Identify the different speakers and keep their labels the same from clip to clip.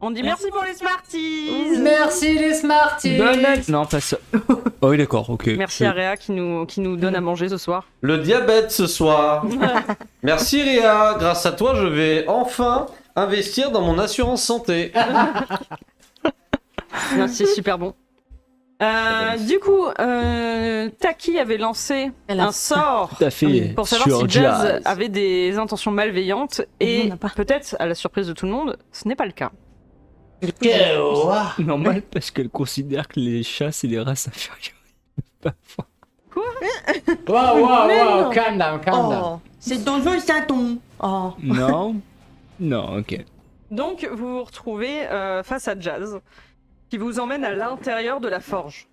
Speaker 1: On dit merci pour les Smarties.
Speaker 2: Merci les Smarties.
Speaker 3: Non, pas ça. Oh oui, d'accord, ok.
Speaker 1: Merci à Réa qui nous donne à manger ce soir.
Speaker 4: Le diabète ce soir. Merci Réa, grâce à toi je vais enfin investir dans mon assurance santé.
Speaker 1: Non, c'est super bon. Du coup, Taki avait lancé un sort
Speaker 3: Tout à fait.
Speaker 1: pour savoir
Speaker 3: sur
Speaker 1: si Jazz
Speaker 3: Jazz.
Speaker 1: avait des intentions malveillantes et peut-être, à la surprise de tout le monde, ce n'est pas le cas.
Speaker 3: Normal, parce qu'elle considère que les chats, c'est des races inférieures.
Speaker 2: Wow, calm down.
Speaker 5: Oh, c'est dangereux, ça tombe. Oh.
Speaker 3: Non. Non, ok.
Speaker 1: Donc, vous vous retrouvez face à Jazz, qui vous emmène à l'intérieur de la forge.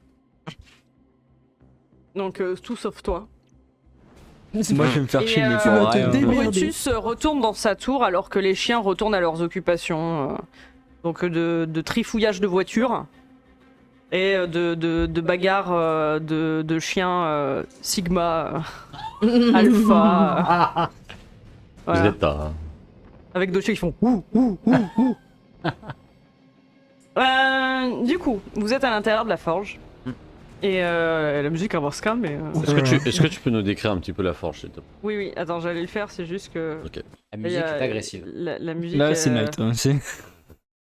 Speaker 1: Donc, tout sauf toi.
Speaker 3: Moi, je vais me faire
Speaker 1: Et,
Speaker 3: chier, mais pour rien.
Speaker 1: Brutus retourne dans sa tour alors que les chiens retournent à leurs occupations. Donc de trifouillage de voitures et de bagarres de chiens Sigma, Alpha. Voilà.
Speaker 4: Zeta.
Speaker 1: Avec deux chiens qui font ouh. Du coup, vous êtes à l'intérieur de la forge. Et la musique avance quand même.
Speaker 4: Est-ce que tu peux nous décrire un petit peu la forge, s'il te plaît?
Speaker 1: Oui, attends, j'allais le faire, c'est juste que.
Speaker 4: Ok.
Speaker 2: La musique est agressive.
Speaker 1: La musique.
Speaker 3: Là, c'est Night. Hein, c'est...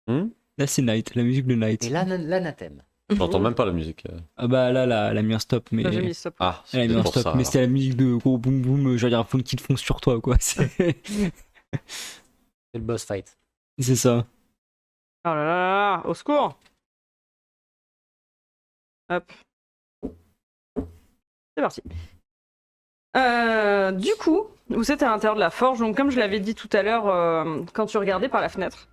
Speaker 4: Hmm
Speaker 3: Là, c'est Night, la musique de Night.
Speaker 2: Et l'anathème.
Speaker 4: J'entends même pas la musique.
Speaker 3: Ah bah là, elle a mis un stop, mais...
Speaker 1: Là, j'ai mis stop.
Speaker 4: Ah,
Speaker 3: Elle a
Speaker 4: c'est
Speaker 3: mis un
Speaker 4: pour
Speaker 3: stop,
Speaker 4: ça.
Speaker 3: mais
Speaker 4: alors.
Speaker 3: c'était la musique de gros boum boum, je veux dire, qui te fonce sur toi, quoi. C'est
Speaker 2: C'est le boss fight.
Speaker 3: c'est ça.
Speaker 1: Oh là là là, au secours! Hop. C'est parti. Du coup, vous êtes à l'intérieur de la forge, donc comme je l'avais dit tout à l'heure, quand tu regardais par la fenêtre,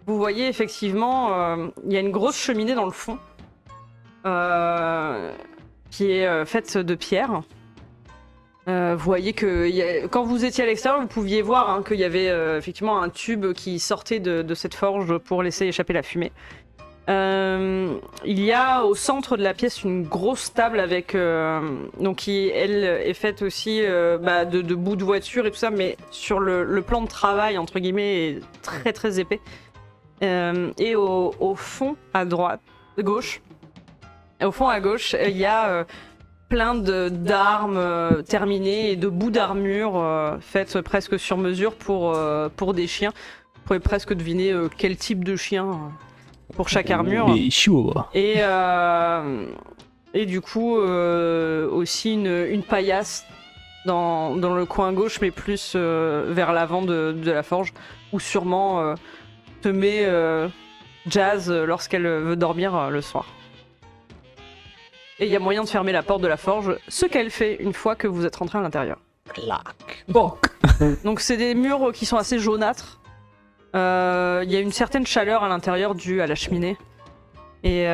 Speaker 1: vous voyez effectivement, il y a une grosse cheminée dans le fond, qui est faite de pierre. Vous voyez que quand vous étiez à l'extérieur, vous pouviez voir qu'il y avait effectivement un tube qui sortait de cette forge pour laisser échapper la fumée. Il y a au centre de la pièce une grosse table avec donc qui elle est faite aussi de bouts de voiture et tout ça, mais sur le plan de travail entre guillemets est très très épais. Et au fond à gauche, il y a plein d'armes terminées et de bouts d'armure faites presque sur mesure pour des chiens. Vous pouvez presque deviner quel type de chien pour chaque armure.
Speaker 3: Les chihuahuas.
Speaker 1: Et du coup, aussi une paillasse dans le coin gauche, mais plus vers l'avant de la forge, où sûrement te met Jazz lorsqu'elle veut dormir le soir. Et il y a moyen de fermer la porte de la forge, ce qu'elle fait une fois que vous êtes rentré à l'intérieur.
Speaker 2: Clac.
Speaker 1: Bon. Donc c'est des murs qui sont assez jaunâtres. Il y a une certaine chaleur à l'intérieur due à la cheminée. Et,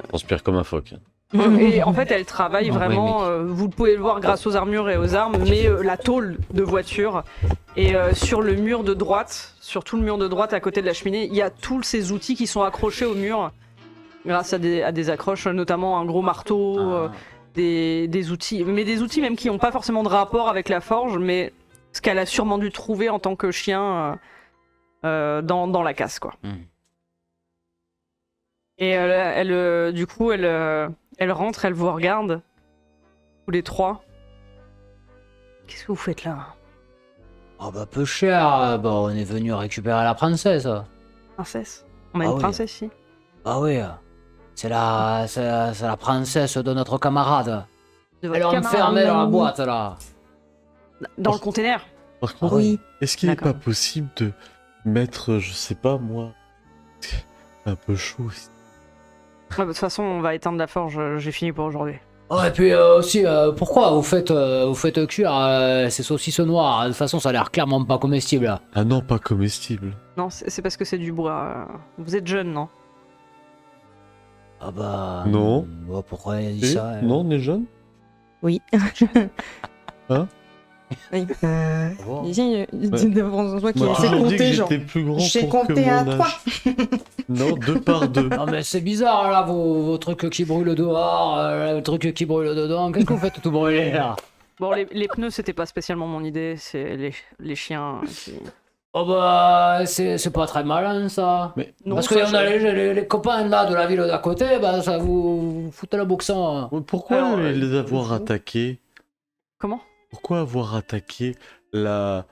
Speaker 4: Transpire comme un phoque.
Speaker 1: et en fait, elle travaille
Speaker 2: Ah ouais,
Speaker 1: vraiment. Vous pouvez le voir grâce aux armures et aux armes, mais la tôle de voiture. Et sur le mur de droite, sur tout le mur de droite à côté de la cheminée, il y a tous ces outils qui sont accrochés au mur grâce à des accroches, notamment un gros marteau, des outils. Mais des outils même qui n'ont pas forcément de rapport avec la forge, mais ce qu'elle a sûrement dû trouver en tant que chien dans la casse, quoi. Et du coup, elle rentre, elle vous regarde, tous les trois. Qu'est-ce que vous faites là?
Speaker 2: Oh bah peu cher, bah on est venu récupérer la princesse.
Speaker 1: Princesse? On a
Speaker 2: Ah
Speaker 1: une
Speaker 2: oui.
Speaker 1: princesse ici?
Speaker 2: Ah oui, c'est la princesse de notre camarade.
Speaker 1: De
Speaker 2: Elle est
Speaker 1: votre
Speaker 2: enfermée
Speaker 1: camarade?
Speaker 2: dans la boîte là.
Speaker 1: Dans le container?
Speaker 4: Par contre,
Speaker 5: Oui.
Speaker 4: est-ce qu'il n'est
Speaker 1: D'accord.
Speaker 4: pas possible de mettre, je sais pas moi, un peu chaud ici?
Speaker 1: Ouais, de toute façon, on va éteindre la forge, j'ai fini pour aujourd'hui.
Speaker 2: Oh, et puis aussi, pourquoi vous faites cuire ces saucisses noires? De toute façon, ça a l'air clairement pas comestible.
Speaker 4: Ah non, pas comestible.
Speaker 1: Non, c'est parce que c'est du bois. Vous êtes jeune, non?
Speaker 2: Ah bah...
Speaker 4: Non.
Speaker 2: Bah, pourquoi il a dit
Speaker 4: Eh,
Speaker 2: ça
Speaker 4: non, on est jeune.
Speaker 5: Oui.
Speaker 4: Hein?
Speaker 5: Oui.
Speaker 2: Bon.
Speaker 5: Ici, François qui
Speaker 4: On m'a
Speaker 5: essaie de
Speaker 4: toujours dit que
Speaker 5: compter, genre.
Speaker 4: j'étais plus grand
Speaker 5: J'ai
Speaker 4: pour que
Speaker 5: compté à
Speaker 4: mon
Speaker 5: trois.
Speaker 4: âge. Non, 2 par 2.
Speaker 2: Non mais c'est bizarre là, vos trucs qui brûlent dehors, le truc qui brûle dedans, qu'est-ce que vous faites tout brûler là?
Speaker 1: Bon, les pneus, c'était pas spécialement mon idée, c'est les chiens qui...
Speaker 2: Oh bah, c'est pas très malin ça.
Speaker 4: Mais
Speaker 1: Non,
Speaker 2: Parce
Speaker 1: ça,
Speaker 2: qu'on a les copains là de la ville d'à côté, bah ça vous foutez le boxon.
Speaker 4: pourquoi
Speaker 1: Alors,
Speaker 4: les avoir
Speaker 1: vous-
Speaker 4: attaqués?
Speaker 1: Comment?
Speaker 4: Pourquoi avoir attaqué la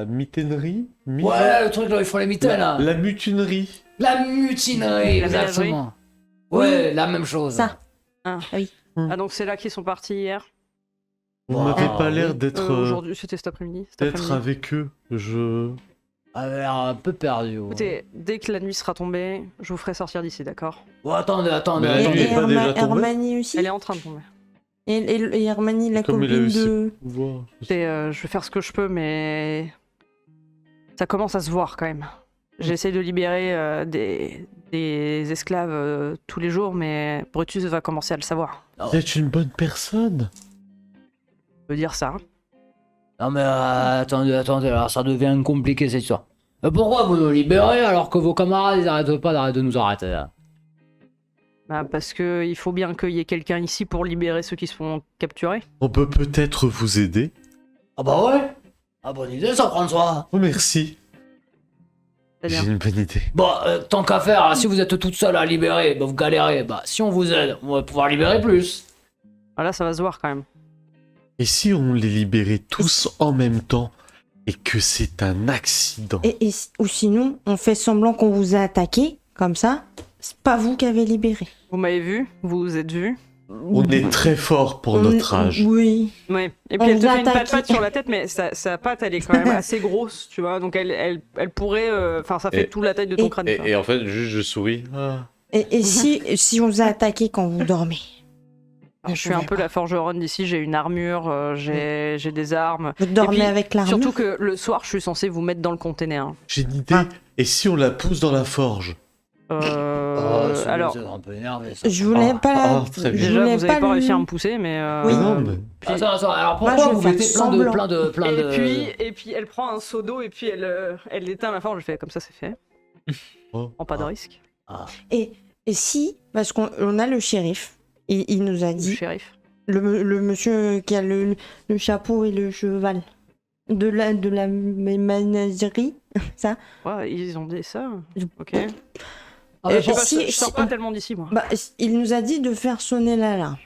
Speaker 4: mutinerie?
Speaker 2: Ouais, le truc là, ils font les mitaines là.
Speaker 4: La mutinerie.
Speaker 2: La mutinerie,
Speaker 1: La
Speaker 2: exactement. Ouais, la même chose.
Speaker 5: Ça.
Speaker 1: Ah donc c'est là qu'ils sont partis hier.
Speaker 4: Vous
Speaker 2: Wow.
Speaker 4: m'avez pas l'air d'être
Speaker 1: Aujourd'hui, c'était cet après-midi.
Speaker 4: d'être avec eux. Je.
Speaker 2: A l'air un peu perdu. Ouais.
Speaker 1: Écoutez, dès que la nuit sera tombée, je vous ferai sortir d'ici, d'accord?
Speaker 2: Bon, attendez.
Speaker 4: Mais la
Speaker 5: Et,
Speaker 4: nuit
Speaker 5: et
Speaker 4: est pas déjà tombée
Speaker 5: Hermione aussi.
Speaker 1: Elle est en train de tomber.
Speaker 5: Et Hermione, la
Speaker 4: Comme il a
Speaker 5: copine
Speaker 4: eu ses
Speaker 5: de.
Speaker 4: pouvoirs.
Speaker 1: Écoutez, je vais faire ce que je peux, mais ça commence à se voir quand même. J'essaie de libérer des esclaves tous les jours, mais Brutus va commencer à le savoir.
Speaker 4: Vous êtes une bonne personne.
Speaker 1: Je peux dire ça.
Speaker 2: Non mais attendez, alors ça devient compliqué cette histoire. Pourquoi vous nous libérez alors que vos camarades ils arrêtent pas de nous arrêter là?
Speaker 1: Bah, parce que il faut bien qu'il y ait quelqu'un ici pour libérer ceux qui se font capturer.
Speaker 4: On peut peut-être vous aider.
Speaker 2: Ah bah ouais. Ah bonne idée ça, François.
Speaker 4: Oh merci. J'ai
Speaker 1: C'est-à-dire,
Speaker 4: une bonne idée.
Speaker 2: Bon, tant qu'à faire, si vous êtes toute seule à libérer, bah vous galérez. Bah si on vous aide, on va pouvoir libérer plus.
Speaker 1: ah, là, ça va se voir quand même.
Speaker 4: Et si on les libérait tous en même temps et que c'est un accident?
Speaker 5: Ou sinon, on fait semblant qu'on vous a attaqué, comme ça, c'est pas vous qui avez libéré.
Speaker 1: Vous m'avez vu, vous vous êtes vu.
Speaker 4: On est très fort pour notre âge.
Speaker 5: Oui.
Speaker 1: Ouais. Et
Speaker 5: On
Speaker 1: puis elle te
Speaker 5: vous a
Speaker 1: fait une
Speaker 5: attaqué.
Speaker 1: patte sur la tête, mais sa patte, elle est quand même assez grosse, tu vois. Donc elle pourrait, enfin, ça fait
Speaker 4: Et-
Speaker 1: tout la taille de ton crâne. tu vois.
Speaker 4: En fait, juste je souris. Ah.
Speaker 5: Et si on vous a attaqué quand vous dormez?
Speaker 1: Alors, je suis un peu la forgeronne d'ici, j'ai une armure, j'ai des armes.
Speaker 5: Vous dormez
Speaker 1: puis,
Speaker 5: avec l'armure?
Speaker 1: Surtout que le soir, je suis censé vous mettre dans le container.
Speaker 4: J'ai une idée. Et si on la pousse dans la forge?
Speaker 1: Alors,
Speaker 2: C'est un peu énervé ça.
Speaker 5: Je voulais
Speaker 4: Ah,
Speaker 5: pas
Speaker 4: ah, très bien.
Speaker 5: je
Speaker 1: déjà,
Speaker 5: voulais
Speaker 1: vous avez pas
Speaker 5: lui-
Speaker 1: réussi à me pousser, mais...
Speaker 5: Oui.
Speaker 4: Non, mais
Speaker 1: puis-
Speaker 2: Attends, alors
Speaker 5: Moi,
Speaker 2: pourquoi
Speaker 5: je
Speaker 2: vous
Speaker 5: vais
Speaker 2: mettez
Speaker 5: faire
Speaker 2: plein de...
Speaker 1: Et puis, elle prend un seau d'eau et puis elle éteint la forge. Je fais comme ça, c'est fait.
Speaker 4: Oh.
Speaker 1: Prends pas de risque.
Speaker 5: Et si, parce qu'on a le shérif, il nous a
Speaker 1: Du
Speaker 5: dit,
Speaker 1: shérif.
Speaker 5: le monsieur qui a le chapeau et le cheval, de la ménagerie, ça.
Speaker 1: Ouais, ils ont dit ça. Ok.
Speaker 2: Ah, bah,
Speaker 1: Je sais pas,
Speaker 5: si-
Speaker 1: je sors
Speaker 5: si-
Speaker 1: pas tellement d'ici, moi.
Speaker 5: Bah, il nous a dit de faire sonner l'alarme.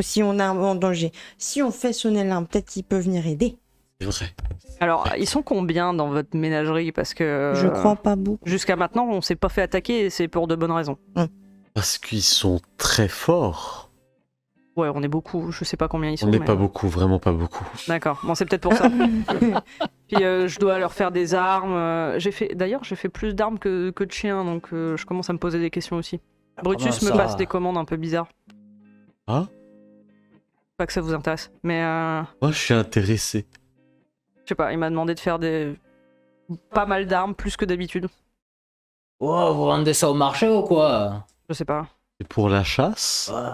Speaker 5: Si on est en danger. Si on fait sonner l'alarme, peut-être qu'il peut venir aider.
Speaker 4: c'est vrai.
Speaker 1: Alors, ils sont combien dans votre ménagerie? Parce que...
Speaker 5: Je crois pas beaucoup.
Speaker 1: Jusqu'à maintenant, on s'est pas fait attaquer et c'est pour de bonnes raisons.
Speaker 4: Parce qu'ils sont très forts.
Speaker 1: Ouais, on est beaucoup. Je sais pas combien ils sont.
Speaker 4: On n'est
Speaker 1: mais-
Speaker 4: pas beaucoup, vraiment pas beaucoup.
Speaker 1: D'accord. Bon, c'est peut-être pour ça. Puis je dois leur faire des armes. D'ailleurs, j'ai fait plus d'armes que de chiens, donc je commence à me poser des questions aussi. Brutus
Speaker 2: bah,
Speaker 1: me
Speaker 2: ça-
Speaker 1: passe des commandes un peu bizarres.
Speaker 4: Ah?
Speaker 1: Pas que ça vous intéresse, mais
Speaker 4: Moi, je suis intéressé.
Speaker 1: je sais pas. Il m'a demandé de faire pas mal d'armes, plus que d'habitude.
Speaker 2: Oh, vous vendez ça au marché ou quoi?
Speaker 1: Je sais pas.
Speaker 4: Et pour la chasse?
Speaker 2: Ouais.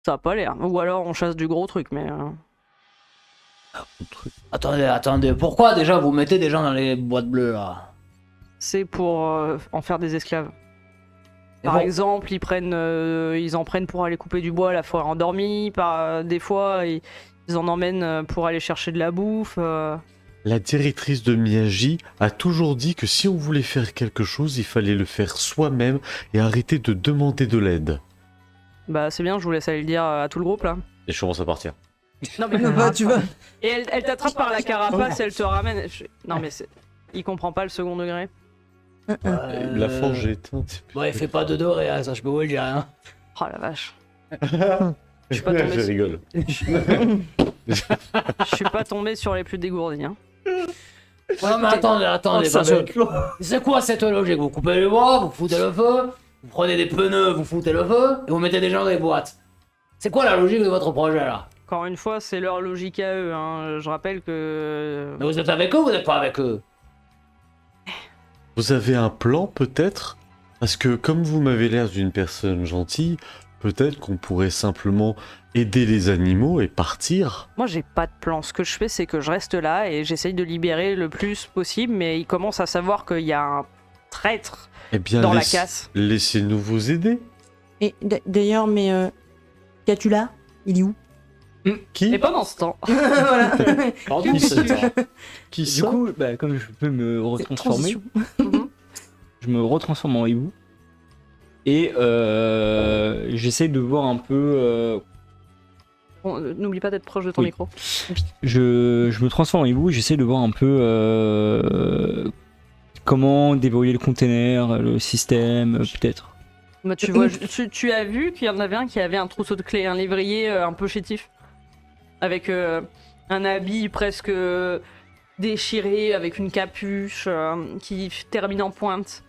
Speaker 1: Ça a pas l'air. Ou alors on chasse du gros truc, mais
Speaker 2: Attendez, pourquoi déjà vous mettez des gens dans les boîtes bleues là?
Speaker 1: c'est pour en faire des esclaves.
Speaker 2: Et
Speaker 1: Par
Speaker 2: bon,
Speaker 1: exemple, ils en prennent pour aller couper du bois à la forêt endormie. Des fois, ils en emmènent pour aller chercher de la bouffe.
Speaker 4: La directrice de Miyagi a toujours dit que si on voulait faire quelque chose, il fallait le faire soi-même et arrêter de demander de l'aide.
Speaker 1: Bah, c'est bien, je vous laisse aller le dire à tout le groupe là.
Speaker 4: Et je commence à partir.
Speaker 1: Non, mais
Speaker 5: tu vois.
Speaker 1: Et elle t'attrape par la carapace, elle te ramène. Non, mais il comprend pas le second degré.
Speaker 4: La forge est éteinte.
Speaker 2: Bon, il fait pas de doré, hein, ça je peux vous le dire. Hein.
Speaker 1: Oh la vache. Je suis pas tombé
Speaker 4: Je rigole.
Speaker 1: Je suis pas tombé sur les plus dégourdis. Hein.
Speaker 2: Non mais attendez,
Speaker 1: ça
Speaker 2: parce
Speaker 1: va
Speaker 2: que... C'est quoi cette logique? Vous coupez le bois, vous foutez le feu, vous prenez des pneus, vous foutez le feu, et vous mettez des gens dans les boîtes. C'est quoi la logique de votre projet là?
Speaker 1: Encore une fois, c'est leur logique à eux. Hein. Je rappelle que.
Speaker 2: Mais vous êtes avec eux ou vous n'êtes pas avec eux?
Speaker 4: Vous avez un plan peut-être? Parce que comme vous m'avez l'air d'une personne gentille, peut-être qu'on pourrait simplement aider les animaux et partir.
Speaker 1: Moi, j'ai pas de plan. Ce que je fais, c'est que je reste là et j'essaye de libérer le plus possible, mais ils commencent à savoir qu'il y a un traître
Speaker 4: Eh bien,
Speaker 1: dans la casse.
Speaker 4: laissez-nous vous aider.
Speaker 5: Et d'ailleurs, mais qu'as-tu là? Il est où?
Speaker 4: Qui
Speaker 1: Et pendant ce temps,
Speaker 5: Voilà.
Speaker 2: Pardon,
Speaker 4: Qui
Speaker 2: c'est ça.
Speaker 4: Qui
Speaker 3: Du
Speaker 4: ça
Speaker 3: coup, bah, comme je peux me retransformer,
Speaker 5: Transition.
Speaker 3: je me retransforme en hibou. Et j'essaie de voir un peu.
Speaker 1: bon, n'oublie pas d'être proche de ton
Speaker 3: Oui.
Speaker 1: micro.
Speaker 3: Je me transforme en hibou et j'essaie de voir un peu comment déverrouiller le container, le système, peut-être.
Speaker 1: Bah, tu vois, tu as vu qu'il y en avait un qui avait un trousseau de clés, un lévrier un peu chétif, avec un habit presque déchiré, avec une capuche qui termine en pointe.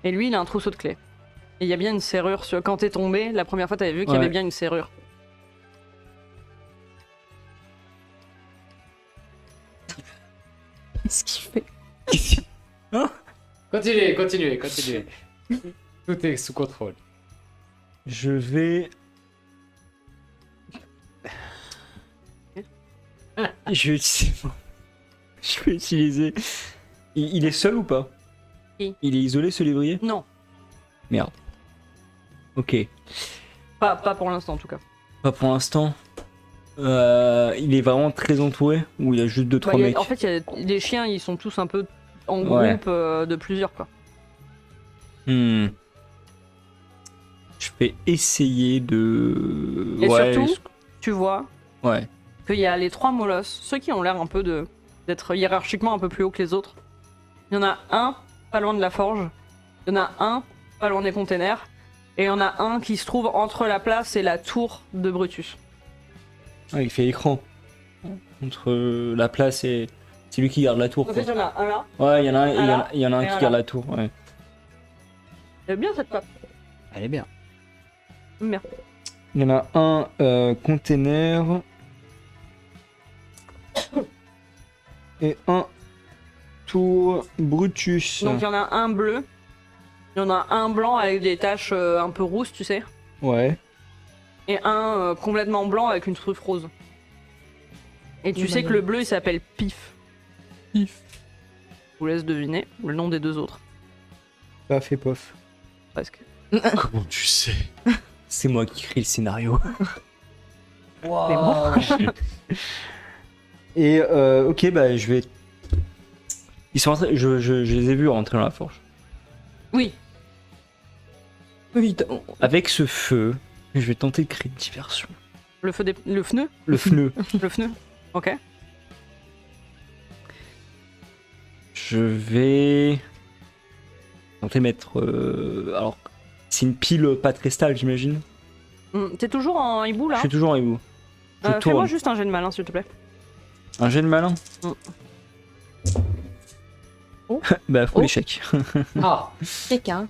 Speaker 1: Et lui, il a un trousseau de clés. Et il y a bien une serrure. Quand t'es tombé, la première fois, t'avais vu qu'il y avait
Speaker 3: Ouais.
Speaker 1: bien une serrure.
Speaker 5: Qu'est-ce qu'il fait?
Speaker 2: Continuez. Tout est sous contrôle.
Speaker 3: Je vais. Je vais utiliser. Je vais utiliser. Il est seul ou pas?
Speaker 1: Qui?
Speaker 3: Il est isolé ce lévrier?
Speaker 1: Non,
Speaker 3: Merde. Ok.
Speaker 1: pas pour l'instant en tout cas.
Speaker 3: Pas pour l'instant. Il est vraiment très entouré ou il y a juste 2-3
Speaker 1: Bah,
Speaker 3: mecs?
Speaker 1: en fait, les chiens, ils sont tous un peu en
Speaker 3: Ouais.
Speaker 1: groupe de plusieurs quoi.
Speaker 3: Hmm. Je vais essayer de.
Speaker 1: Et
Speaker 3: ouais,
Speaker 1: surtout, tu vois
Speaker 3: Ouais.
Speaker 1: qu'il y a les 3 molosses, ceux qui ont l'air un peu d'être hiérarchiquement un peu plus haut que les autres. Il y en a un pas loin de la forge, il y en a un pas loin des containers, et il y en a un qui se trouve entre la place et la tour de Brutus.
Speaker 3: Ah, il fait écran. Entre la place et. C'est lui qui garde la tour.
Speaker 1: En
Speaker 3: Quoi.
Speaker 1: fait, il y en a un là.
Speaker 3: Ouais, il y en a un,
Speaker 1: là,
Speaker 3: il y en a un
Speaker 1: et
Speaker 3: qui
Speaker 1: un
Speaker 3: garde
Speaker 1: là.
Speaker 3: la tour. Ouais.
Speaker 1: Il y a bien cette patte.
Speaker 2: Elle est bien.
Speaker 1: Merde.
Speaker 3: Il y en a un container. Et un tour Brutus.
Speaker 1: Donc il y en a un bleu, il y en a un blanc avec des taches un peu rousses, tu sais,
Speaker 3: Ouais.
Speaker 1: et un complètement blanc avec une truffe rose. Et tu
Speaker 5: Oui,
Speaker 1: sais
Speaker 5: bah,
Speaker 1: que le bleu il s'appelle Pif.
Speaker 3: Pif.
Speaker 1: Je vous laisse deviner le nom des deux autres,
Speaker 3: Paf et pof.
Speaker 1: presque.
Speaker 4: Comment tu sais?
Speaker 3: C'est moi qui écris le scénario.
Speaker 2: Wow.
Speaker 3: Et ok, bah je vais. Ils sont rentrés. Je les ai vus rentrer dans la forge.
Speaker 1: Oui,
Speaker 5: Oui,
Speaker 3: Avec ce feu, je vais tenter de créer une diversion.
Speaker 1: le feu des... le fneu.
Speaker 3: Le feu.
Speaker 1: Le fneu. Ok.
Speaker 3: Je vais tenter de mettre. Alors, c'est une pile pas très stable, j'imagine.
Speaker 1: T'es toujours en hibou là
Speaker 3: Je suis toujours en hibou. Je
Speaker 1: Fais-moi
Speaker 3: tourne.
Speaker 1: juste un jet de malin s'il te plaît.
Speaker 3: Un jet de malin.
Speaker 1: Mm.
Speaker 5: Oh.
Speaker 3: Bah, faut
Speaker 5: Oh.
Speaker 3: l'échec.
Speaker 2: Ah,
Speaker 5: quelqu'un.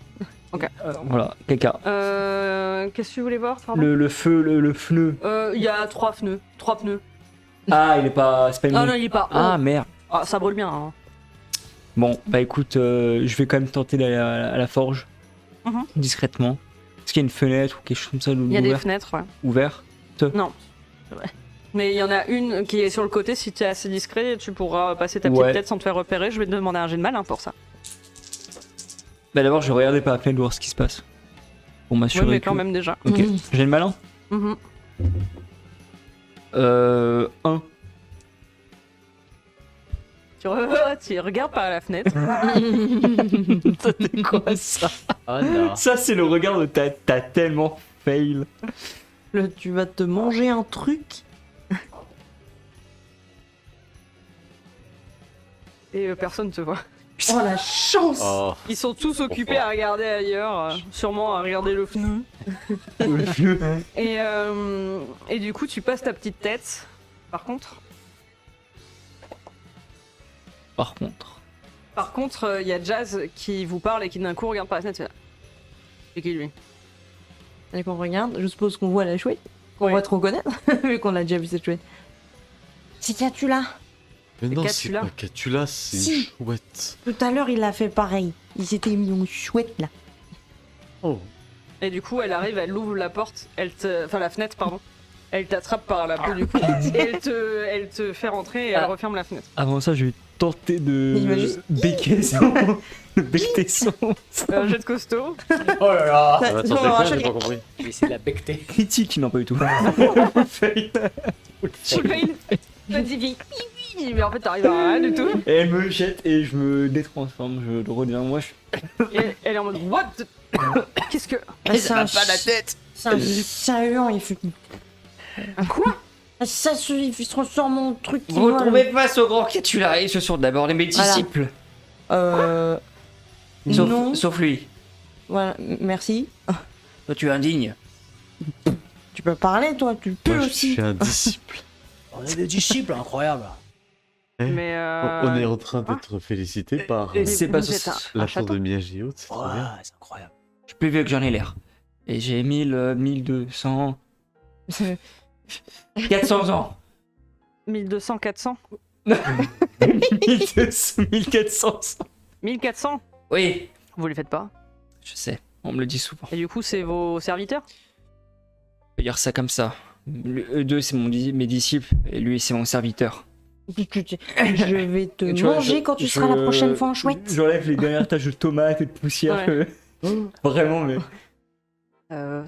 Speaker 3: Voilà, caca.
Speaker 1: Qu'est-ce que tu voulais voir pardon
Speaker 3: Le feu, le pneu.
Speaker 1: Il y a 3 pneus. 3 pneus.
Speaker 3: Ah, il est pas. C'est pas une.
Speaker 1: Ah non, il est pas.
Speaker 3: Ah
Speaker 1: haut.
Speaker 3: merde.
Speaker 1: Ah, ça brûle bien. Hein.
Speaker 3: Bon, bah écoute, je vais quand même tenter d'aller à la forge.
Speaker 1: Mhm.
Speaker 3: Discrètement. Est-ce qu'il y a une fenêtre ou quelque chose comme ça
Speaker 1: Il y a des
Speaker 3: ouvert,
Speaker 1: fenêtres, ouais.
Speaker 3: ouvert
Speaker 1: Non. Ouais. Mais il y en a une qui est sur le côté, si tu es assez discret, tu pourras passer ta petite
Speaker 3: Ouais.
Speaker 1: tête sans te faire repérer. Je vais te demander un jet de malin pour ça.
Speaker 3: Bah d'abord, je vais regarder par la fenêtre voir ce qui se passe. Pour
Speaker 1: Ouais,
Speaker 3: m'assurer
Speaker 1: mais
Speaker 3: que...
Speaker 1: quand même déjà.
Speaker 3: Ok, j'ai le malin.
Speaker 1: Mhm.
Speaker 3: 1.
Speaker 1: Tu regardes par la fenêtre.
Speaker 3: C'est quoi ça?
Speaker 2: oh non.
Speaker 3: Ça, c'est le regard de t'as tellement fail.
Speaker 5: Tu vas te manger un truc.
Speaker 1: Et personne te voit.
Speaker 5: Oh la chance.
Speaker 4: Oh,
Speaker 1: Ils sont tous occupés à regarder ailleurs, sûrement à regarder le fneu. Et du coup, tu passes ta petite tête. Par contre, il y a Jazz qui vous parle et qui d'un coup regarde par la fenêtre. Et fait, c'est qui lui?
Speaker 5: Allez qu'on regarde, je suppose qu'on voit la chouette. Qu'on
Speaker 1: Oui.
Speaker 5: va te reconnaître, vu qu'on a déjà vu cette chouette. C'est Catula.
Speaker 4: mais
Speaker 1: C'est
Speaker 4: non, c'est
Speaker 1: Catula.
Speaker 4: pas Catula, c'est
Speaker 5: Si.
Speaker 4: une chouette.
Speaker 5: Tout à l'heure, il a fait pareil. Il s'était mis en chouette là.
Speaker 4: Oh,
Speaker 1: Et du coup, elle arrive, elle ouvre la porte, enfin la fenêtre, pardon. Elle t'attrape par la peau du cou et elle te fait rentrer et elle referme la fenêtre.
Speaker 3: Avant ça, je vais tenter de
Speaker 5: Il va juste-
Speaker 3: becquer son... de becter son...
Speaker 1: Un jet de costaud.
Speaker 2: Oh là là.
Speaker 4: Ça va
Speaker 5: Non,
Speaker 4: tenter quoi,
Speaker 5: à
Speaker 4: j'ai
Speaker 5: chaque-
Speaker 4: pas compris.
Speaker 2: Je vais essayer de la becter.
Speaker 3: critique, non pas du tout.
Speaker 1: Tu fais une petite fille. Mais en fait, t'arrives à rien du tout.
Speaker 3: Et elle me jette et je me détransforme, je redeviens moi.
Speaker 1: Et elle est en mode what the- Qu'est-ce que.
Speaker 5: C'est un
Speaker 2: tête.
Speaker 5: C'est un saluant, il fait.
Speaker 1: Un quoi?
Speaker 5: Ça, il se transforme en truc qui
Speaker 3: Vous
Speaker 5: vole.
Speaker 3: retrouvez face au grand Ketula et ce sont d'abord mes
Speaker 5: Voilà.
Speaker 3: disciples.
Speaker 5: Non.
Speaker 3: Sauf lui.
Speaker 5: Voilà, merci.
Speaker 3: Toi tu es indigne.
Speaker 5: Tu peux parler, toi, tu peux
Speaker 4: Moi, je
Speaker 5: aussi.
Speaker 4: suis un disciple.
Speaker 2: On est des disciples, incroyable.
Speaker 1: Mais
Speaker 4: On est en train d'être félicité par
Speaker 3: Et c'est pas
Speaker 1: vous êtes
Speaker 3: ce...
Speaker 1: un
Speaker 4: la
Speaker 1: château.
Speaker 4: tour de Miyaji haute, c'est trop
Speaker 2: Ouais,
Speaker 4: bien.
Speaker 2: c'est incroyable.
Speaker 3: Je suis plus vieux que j'en ai l'air. Et j'ai 1200... 400 ans.
Speaker 1: 1200, 400
Speaker 3: 1200, 1400.
Speaker 1: 1400
Speaker 3: Oui,
Speaker 1: Vous les faites pas.
Speaker 3: je sais, on me le dit souvent.
Speaker 1: Et du coup, c'est vos serviteurs?
Speaker 3: On peut dire ça comme ça. Eux deux, c'est mes disciples et lui, c'est mon serviteur.
Speaker 5: Je vais te
Speaker 3: Tu vois,
Speaker 5: manger quand tu seras la prochaine fois en chouette.
Speaker 3: J'enlève les dernières taches de tomates et de poussière.
Speaker 1: Ouais.
Speaker 3: Vraiment, mais.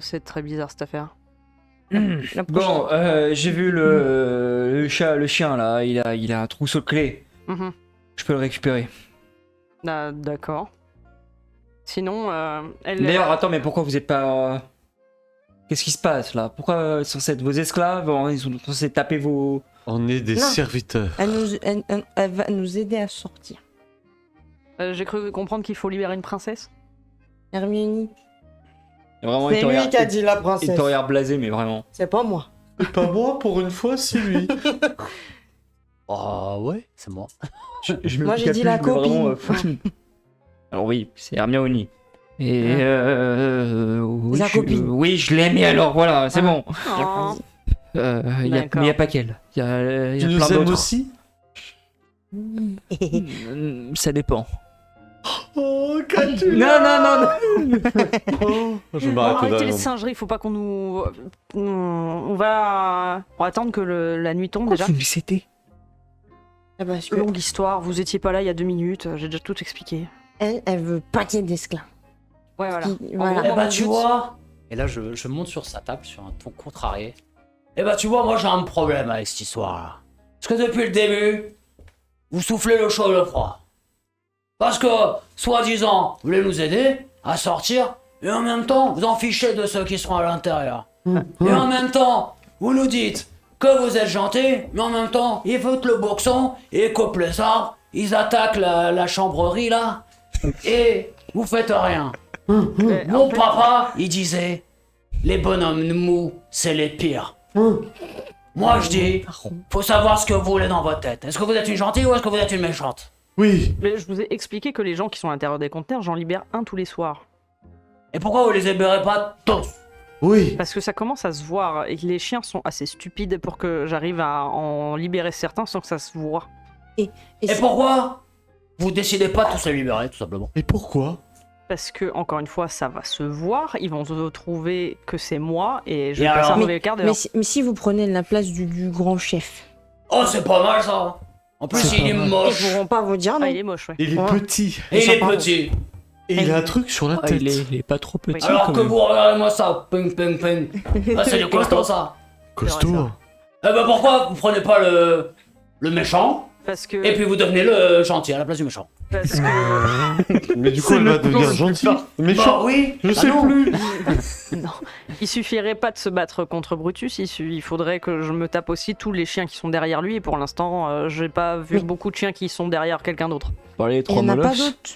Speaker 1: C'est très bizarre cette affaire.
Speaker 5: La prochaine.
Speaker 3: Bon, j'ai vu le chien là, il a un trousseau de clés.
Speaker 1: Mhm.
Speaker 3: Je peux le récupérer.
Speaker 1: Ah, d'accord. Sinon, elle.
Speaker 3: D'ailleurs, attends, mais pourquoi vous êtes pas. Qu'est-ce qui se passe là? Pourquoi censés être vos esclaves? Ils sont censés taper vos.
Speaker 4: On est des
Speaker 5: Non.
Speaker 4: serviteurs.
Speaker 5: Elle va nous aider à sortir.
Speaker 1: J'ai cru comprendre qu'il faut libérer une princesse.
Speaker 5: Hermione.
Speaker 3: Vraiment,
Speaker 5: C'est lui qui a dit la
Speaker 3: Il
Speaker 5: princesse.
Speaker 3: te regarde blasé, mais vraiment.
Speaker 5: C'est pas moi.
Speaker 4: C'est pas moi pour une fois, c'est lui.
Speaker 2: Oh ouais, c'est moi.
Speaker 3: Je
Speaker 5: Moi,
Speaker 3: me
Speaker 5: j'ai dit la
Speaker 3: capuche, mais vraiment,
Speaker 5: copine.
Speaker 3: Alors oui, c'est Hermione. Et oui,
Speaker 5: Sa copine.
Speaker 3: oui, je l'ai mis alors, voilà, c'est
Speaker 5: Ah.
Speaker 3: bon.
Speaker 1: Oh.
Speaker 3: Mais il
Speaker 1: D'accord.
Speaker 3: n'y a pas qu'elle. Il y a
Speaker 4: Tu
Speaker 3: plein
Speaker 4: nous aimes
Speaker 3: d'autres.
Speaker 4: aussi?
Speaker 3: Ça dépend.
Speaker 4: Oh,
Speaker 3: Non, non, non, non.
Speaker 4: Oh, je
Speaker 1: Bon,
Speaker 4: m'arrête
Speaker 1: arrêtez les
Speaker 4: d'attendre.
Speaker 1: singeries, faut pas qu'on nous. On va attendre que la nuit tombe déjà.
Speaker 3: C'était.
Speaker 5: Ah, parce que
Speaker 1: Longue histoire, vous étiez pas là il y a 2 minutes, j'ai déjà tout expliqué.
Speaker 5: elle veut pas qu'il y ait d'esclaves.
Speaker 1: Ouais, voilà.
Speaker 5: Qui-
Speaker 1: En
Speaker 5: voilà.
Speaker 1: gros,
Speaker 2: Eh
Speaker 1: moi,
Speaker 2: bah
Speaker 1: mon
Speaker 2: tu
Speaker 1: but-
Speaker 2: vois. Et là je monte sur sa table sur un ton contrarié. Eh bah tu vois, moi j'ai un problème avec cette histoire-là. Parce que depuis le début, vous soufflez le chaud et le froid. Parce que, soi-disant, vous voulez nous aider à sortir, et en même temps, vous en fichez de ceux qui seront à l'intérieur. Et en même temps, vous nous dites que vous êtes gentils, mais en même temps, ils foutent le boxon, ils coupent les arbres, ils attaquent la chambrerie là, et vous faites rien.
Speaker 1: Mais en
Speaker 2: Mon
Speaker 1: fait-
Speaker 2: papa, il disait, les bonhommes mous, c'est les pires. Moi, je dis, faut savoir ce que vous voulez dans votre tête. Est-ce que vous êtes une gentille ou est-ce que vous êtes une méchante?
Speaker 4: Oui.
Speaker 1: Mais je vous ai expliqué que les gens qui sont à l'intérieur des conteneurs, j'en libère un tous les soirs.
Speaker 2: Et pourquoi vous les libérez pas tous?
Speaker 4: Oui.
Speaker 1: Parce que ça commence à se voir et que les chiens sont assez stupides pour que j'arrive à en libérer certains sans que ça se voit.
Speaker 2: Et pourquoi vous décidez pas de tous les libérer, tout simplement?
Speaker 4: Et pourquoi?
Speaker 1: Parce que, encore une fois, ça va se voir, ils vont trouver que c'est moi et je
Speaker 2: Et
Speaker 1: vais passer
Speaker 2: alors
Speaker 1: un mauvais quart d'heure.
Speaker 5: Mais si vous prenez la place du grand chef,
Speaker 2: Oh, c'est pas mal ça. En plus,
Speaker 4: C'est
Speaker 2: il
Speaker 4: pas
Speaker 2: est
Speaker 4: mal.
Speaker 5: ils
Speaker 2: moche.
Speaker 5: pourront pas vous dire non.
Speaker 1: Ah, il est moche, ouais.
Speaker 4: Il est
Speaker 5: Ouais.
Speaker 4: petit.
Speaker 2: Et il est
Speaker 5: sympa.
Speaker 2: petit.
Speaker 4: Et il a un truc sur la
Speaker 3: Ah,
Speaker 4: tête.
Speaker 3: il est pas trop petit.
Speaker 2: Alors
Speaker 3: quand
Speaker 2: que
Speaker 3: même.
Speaker 2: vous regardez-moi ça, ping ping ping. Ah, c'est du costaud ça.
Speaker 4: Costaud.
Speaker 1: C'est vrai,
Speaker 2: Eh ben pourquoi vous prenez pas le méchant
Speaker 1: Parce que.
Speaker 2: et puis vous devenez le gentil à la place du méchant?
Speaker 1: Parce que.
Speaker 4: Mais du coup, elle va devenir gentille.
Speaker 2: Bah
Speaker 4: Méchant.
Speaker 2: oui.
Speaker 4: Je
Speaker 2: Ah
Speaker 4: sais
Speaker 2: non.
Speaker 4: plus.
Speaker 1: Non. Il suffirait pas de se battre contre Brutus, il faudrait que je me tape aussi tous les chiens qui sont derrière lui, et pour l'instant, j'ai pas vu
Speaker 5: Mais-
Speaker 1: beaucoup de chiens qui sont derrière quelqu'un d'autre.
Speaker 3: Par les
Speaker 5: Il y
Speaker 3: trois
Speaker 5: en a pas
Speaker 3: molochs.
Speaker 5: d'autres.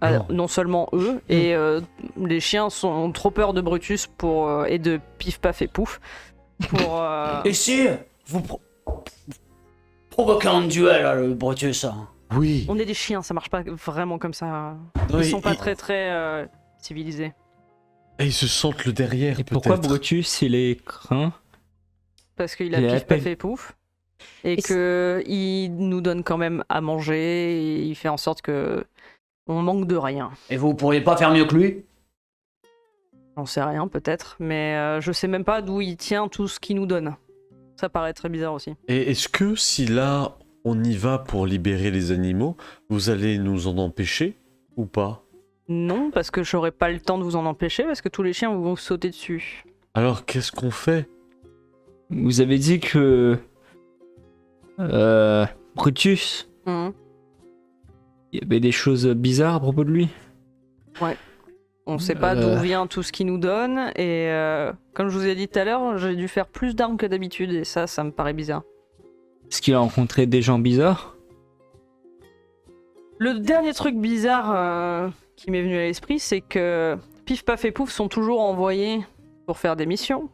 Speaker 1: Ah, non seulement eux, et les chiens ont trop peur de Brutus pour, et de Pif Paf et Pouf pour.
Speaker 2: Et si vous provoquez un duel, là, le Brutus, hein.
Speaker 4: Oui.
Speaker 1: On est des chiens, ça marche pas vraiment comme ça.
Speaker 4: Non,
Speaker 1: Ils sont pas
Speaker 4: et-
Speaker 1: très très civilisés.
Speaker 4: Et ils se sentent le derrière,
Speaker 3: Et pourquoi
Speaker 4: peut-être.
Speaker 3: Brutus, il est craint?
Speaker 1: Parce qu'il a
Speaker 3: Il a
Speaker 1: Pif Paf
Speaker 3: appelé.
Speaker 1: et Pouf. Et
Speaker 5: Et
Speaker 1: que il nous donne quand même à manger, et il fait en sorte que on manque de rien.
Speaker 2: Et vous pourriez pas faire mieux que lui?
Speaker 1: J'en sais rien, peut-être, mais je sais même pas d'où il tient tout ce qu'il nous donne. Ça paraît très bizarre aussi.
Speaker 4: Et est-ce que si là, on y va pour libérer les animaux, vous allez nous en empêcher ou pas?
Speaker 1: Non, parce que j'aurais pas le temps de vous en empêcher, parce que tous les chiens vont vous sauter dessus.
Speaker 4: Alors qu'est-ce qu'on fait?
Speaker 3: Vous avez dit que... Brutus,
Speaker 1: Mhm.
Speaker 3: il y avait des choses bizarres à propos de lui.
Speaker 1: On sait pas d'où vient tout ce qu'il nous donne, et comme je vous ai dit tout à l'heure, j'ai dû faire plus d'armes que d'habitude, et ça me paraît bizarre.
Speaker 3: Est-ce qu'il a rencontré des gens bizarres?
Speaker 1: Le dernier truc bizarre qui m'est venu à l'esprit, c'est que Pif Paf et Pouf sont toujours envoyés pour faire des missions.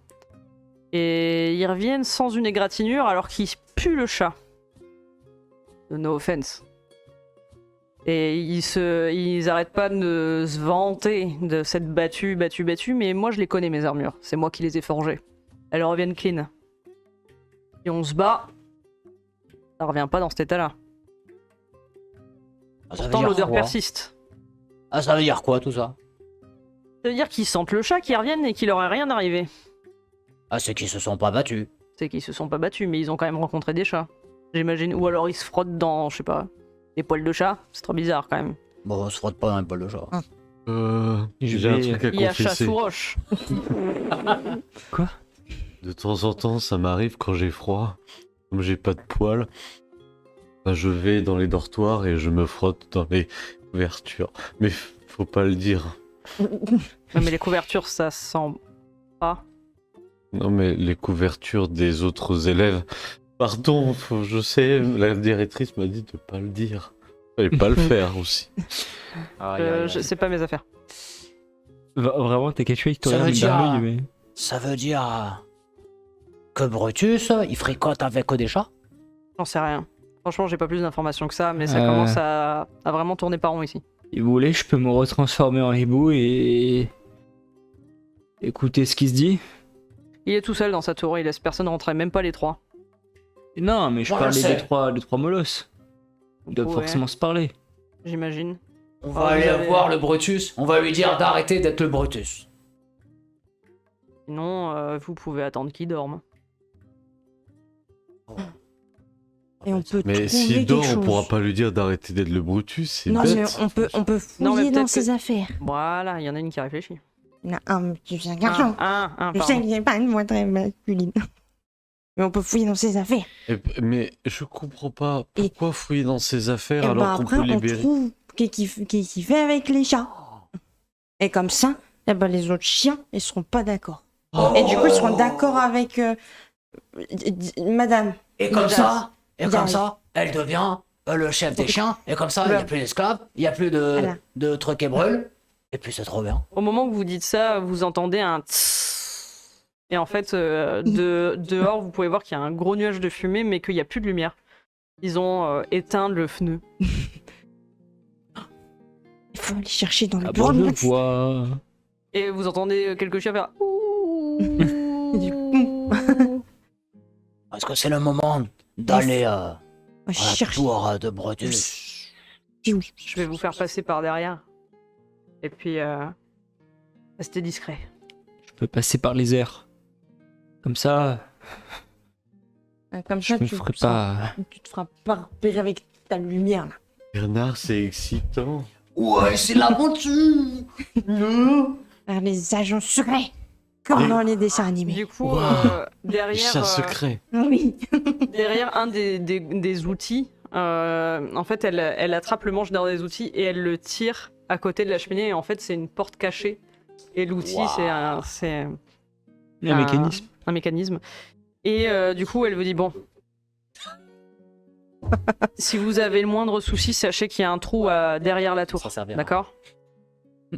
Speaker 1: Et ils reviennent sans une égratignure alors qu'ils puent le chat. No offense. Et ils arrêtent pas de se vanter de cette battue, mais moi je les connais mes armures. C'est moi qui les ai forgées. Elles reviennent clean. Si on se bat, ça revient pas dans cet état-là.
Speaker 2: Ah, ça veut
Speaker 1: Pourtant
Speaker 2: dire
Speaker 1: l'odeur
Speaker 2: quoi
Speaker 1: persiste.
Speaker 2: Ah, ça veut dire quoi tout ça?
Speaker 1: Ça veut dire qu'ils sentent le chat, qu'ils reviennent et qu'il leur est rien arrivé.
Speaker 2: Ah, c'est qu'ils se sont pas battus.
Speaker 1: C'est qu'ils se sont pas battus, mais ils ont quand même rencontré des chats. J'imagine. Ou alors ils se frottent dans, je sais pas, des poils de chat. C'est trop bizarre quand même.
Speaker 2: Bon, on se frotte pas dans les poils de chat.
Speaker 4: J'ai un truc à
Speaker 1: Il y a chat
Speaker 4: confesser.
Speaker 1: sous roche.
Speaker 4: De temps en temps, ça m'arrive quand j'ai froid, comme j'ai pas de poils, ben, je vais dans les dortoirs et je me frotte dans les couvertures. Mais faut pas le dire.
Speaker 1: Ouais, mais les couvertures, ça sent pas.
Speaker 4: Non mais les couvertures des autres élèves. Pardon, je sais, la directrice m'a dit de pas le dire. Fallait pas le faire aussi.
Speaker 1: C'est pas mes affaires.
Speaker 3: Vraiment, t'es quelque chose qui te
Speaker 2: Ça
Speaker 3: regarde
Speaker 2: veut
Speaker 3: d'un
Speaker 2: dire-
Speaker 3: œil, mais...
Speaker 2: Ça veut dire que Brutus, il fréquente avec des chats?
Speaker 1: J'en sais rien. Franchement, j'ai pas plus d'informations que ça, mais ça commence à vraiment tourner par rond ici.
Speaker 3: Si vous voulez, je peux me retransformer en hibou et... écouter ce qui se dit.
Speaker 1: Il est tout seul dans sa tour, il laisse personne rentrer, même pas les trois.
Speaker 3: Non, mais je
Speaker 2: Moi, je
Speaker 3: parlais
Speaker 2: sais.
Speaker 3: des trois molosses. Ils doivent
Speaker 1: Ouais,
Speaker 3: forcément se parler.
Speaker 1: j'imagine.
Speaker 2: On
Speaker 1: Ah,
Speaker 2: va
Speaker 1: vous
Speaker 2: aller
Speaker 1: avez-
Speaker 2: voir le Brutus, on va lui dire d'arrêter d'être le Brutus.
Speaker 1: Sinon, vous pouvez attendre qu'il dorme.
Speaker 5: Et on peut
Speaker 4: Mais
Speaker 5: trouver
Speaker 4: s'il
Speaker 5: quelque
Speaker 4: dort,
Speaker 5: chose.
Speaker 4: on pourra pas lui dire d'arrêter d'être le Brutus, c'est
Speaker 5: Non, mais
Speaker 4: bête.
Speaker 5: on peut
Speaker 1: Non, mais
Speaker 5: fouiller dans
Speaker 1: peut-être
Speaker 5: ses
Speaker 1: que-
Speaker 5: affaires.
Speaker 1: Voilà, il y en a une qui réfléchit.
Speaker 5: Il y en a un, tu es un garçon.
Speaker 1: Un,
Speaker 5: Je sais
Speaker 1: pardon.
Speaker 5: qu'il n'est pas une voix très masculine. Mais on peut fouiller dans ses affaires.
Speaker 4: Mais je comprends pas.
Speaker 5: Et-
Speaker 4: Pourquoi fouiller dans ses affaires
Speaker 5: Et
Speaker 4: alors
Speaker 5: bah
Speaker 4: qu'on
Speaker 5: après,
Speaker 4: peut
Speaker 5: on
Speaker 4: libérer?
Speaker 5: trouve qu'est-ce qu'il fait avec les chats. Et comme ça, eh ben, les autres chiens, ils seront pas d'accord. Et du coup, ils seront d'accord avec madame.
Speaker 2: Et comme ça, elle devient le chef des
Speaker 5: Ok.
Speaker 2: chiens, et comme ça, il n'y a plus d'esclaves, il n'y a plus
Speaker 5: Voilà.
Speaker 2: de trucs et brûle, et puis c'est trop bien.
Speaker 1: Au moment où vous dites ça, vous entendez un tss. Et en fait, dehors, vous pouvez voir qu'il y a un gros nuage de fumée, mais qu'il n'y a plus de lumière. Ils ont éteint le feu.
Speaker 5: Il faut aller chercher dans le
Speaker 3: Ah
Speaker 5: bureau
Speaker 3: bon,
Speaker 5: de
Speaker 3: je vois...
Speaker 1: Et vous entendez quelques chiens faire ouh.
Speaker 5: Du coup.
Speaker 2: Est-ce que c'est le moment d'aller à
Speaker 5: On va
Speaker 2: la
Speaker 5: chercher.
Speaker 2: tour de Brutus?
Speaker 5: Oui.
Speaker 1: Je vais vous faire passer par derrière. Et puis, restez discret.
Speaker 3: Je peux passer par les airs. Comme ça,
Speaker 5: Comme
Speaker 3: je
Speaker 5: ça,
Speaker 3: me ferai pas...
Speaker 5: tu te feras pas repérer avec ta lumière là.
Speaker 4: Bernard, c'est excitant.
Speaker 2: Ouais, c'est l'aventure!
Speaker 5: Vers les agents secrets. Comme dans les dessins animés.
Speaker 1: Du coup,
Speaker 4: Les
Speaker 1: derrière,
Speaker 4: chats secrets.
Speaker 5: Oui.
Speaker 1: derrière un des outils, en fait, elle attrape le manche d'un des outils et elle le tire à côté de la cheminée. Et en fait, c'est une porte cachée. Et l'outil,
Speaker 2: Waouh.
Speaker 1: c'est
Speaker 3: Il y a un mécanisme.
Speaker 1: un mécanisme. Et du coup, elle vous dit bon. Si vous avez le moindre souci, sachez qu'il y a un trou derrière la tour.
Speaker 2: Ça servira.
Speaker 1: D'accord?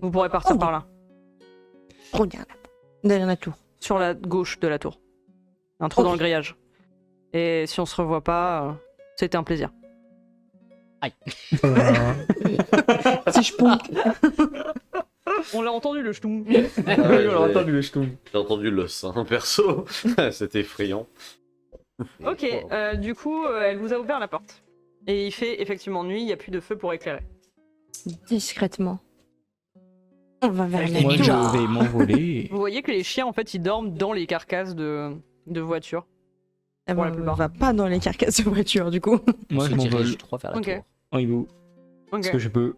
Speaker 1: Vous pourrez partir
Speaker 5: Oh.
Speaker 1: par là.
Speaker 5: Regarde. Derrière la tour.
Speaker 1: Sur la gauche de la tour. Un trou
Speaker 5: Ok.
Speaker 1: dans le grillage. Et si on se revoit pas, c'était un plaisir.
Speaker 5: Si je peux.
Speaker 1: On l'a entendu le ch'toum.
Speaker 4: J'ai entendu le sein, perso. C'est effrayant.
Speaker 1: Ok, du coup, elle vous a ouvert la porte. Et il fait effectivement nuit, il n'y a plus de feu pour éclairer.
Speaker 5: Discrètement. On va vers la
Speaker 3: Moi,
Speaker 5: tour.
Speaker 3: je vais m'envoler.
Speaker 1: Vous voyez que les chiens, en fait, ils dorment dans les carcasses de voitures.
Speaker 5: Eh
Speaker 1: pour
Speaker 5: ben,
Speaker 1: la
Speaker 5: on
Speaker 1: plupart.
Speaker 5: va pas dans les carcasses de voiture, du coup.
Speaker 3: Moi, je
Speaker 2: se
Speaker 3: m'envole.
Speaker 2: dirige droit vers la
Speaker 1: Ok.
Speaker 2: tour.
Speaker 3: Oh, il est où
Speaker 1: Ok.
Speaker 3: Est-ce que je peux.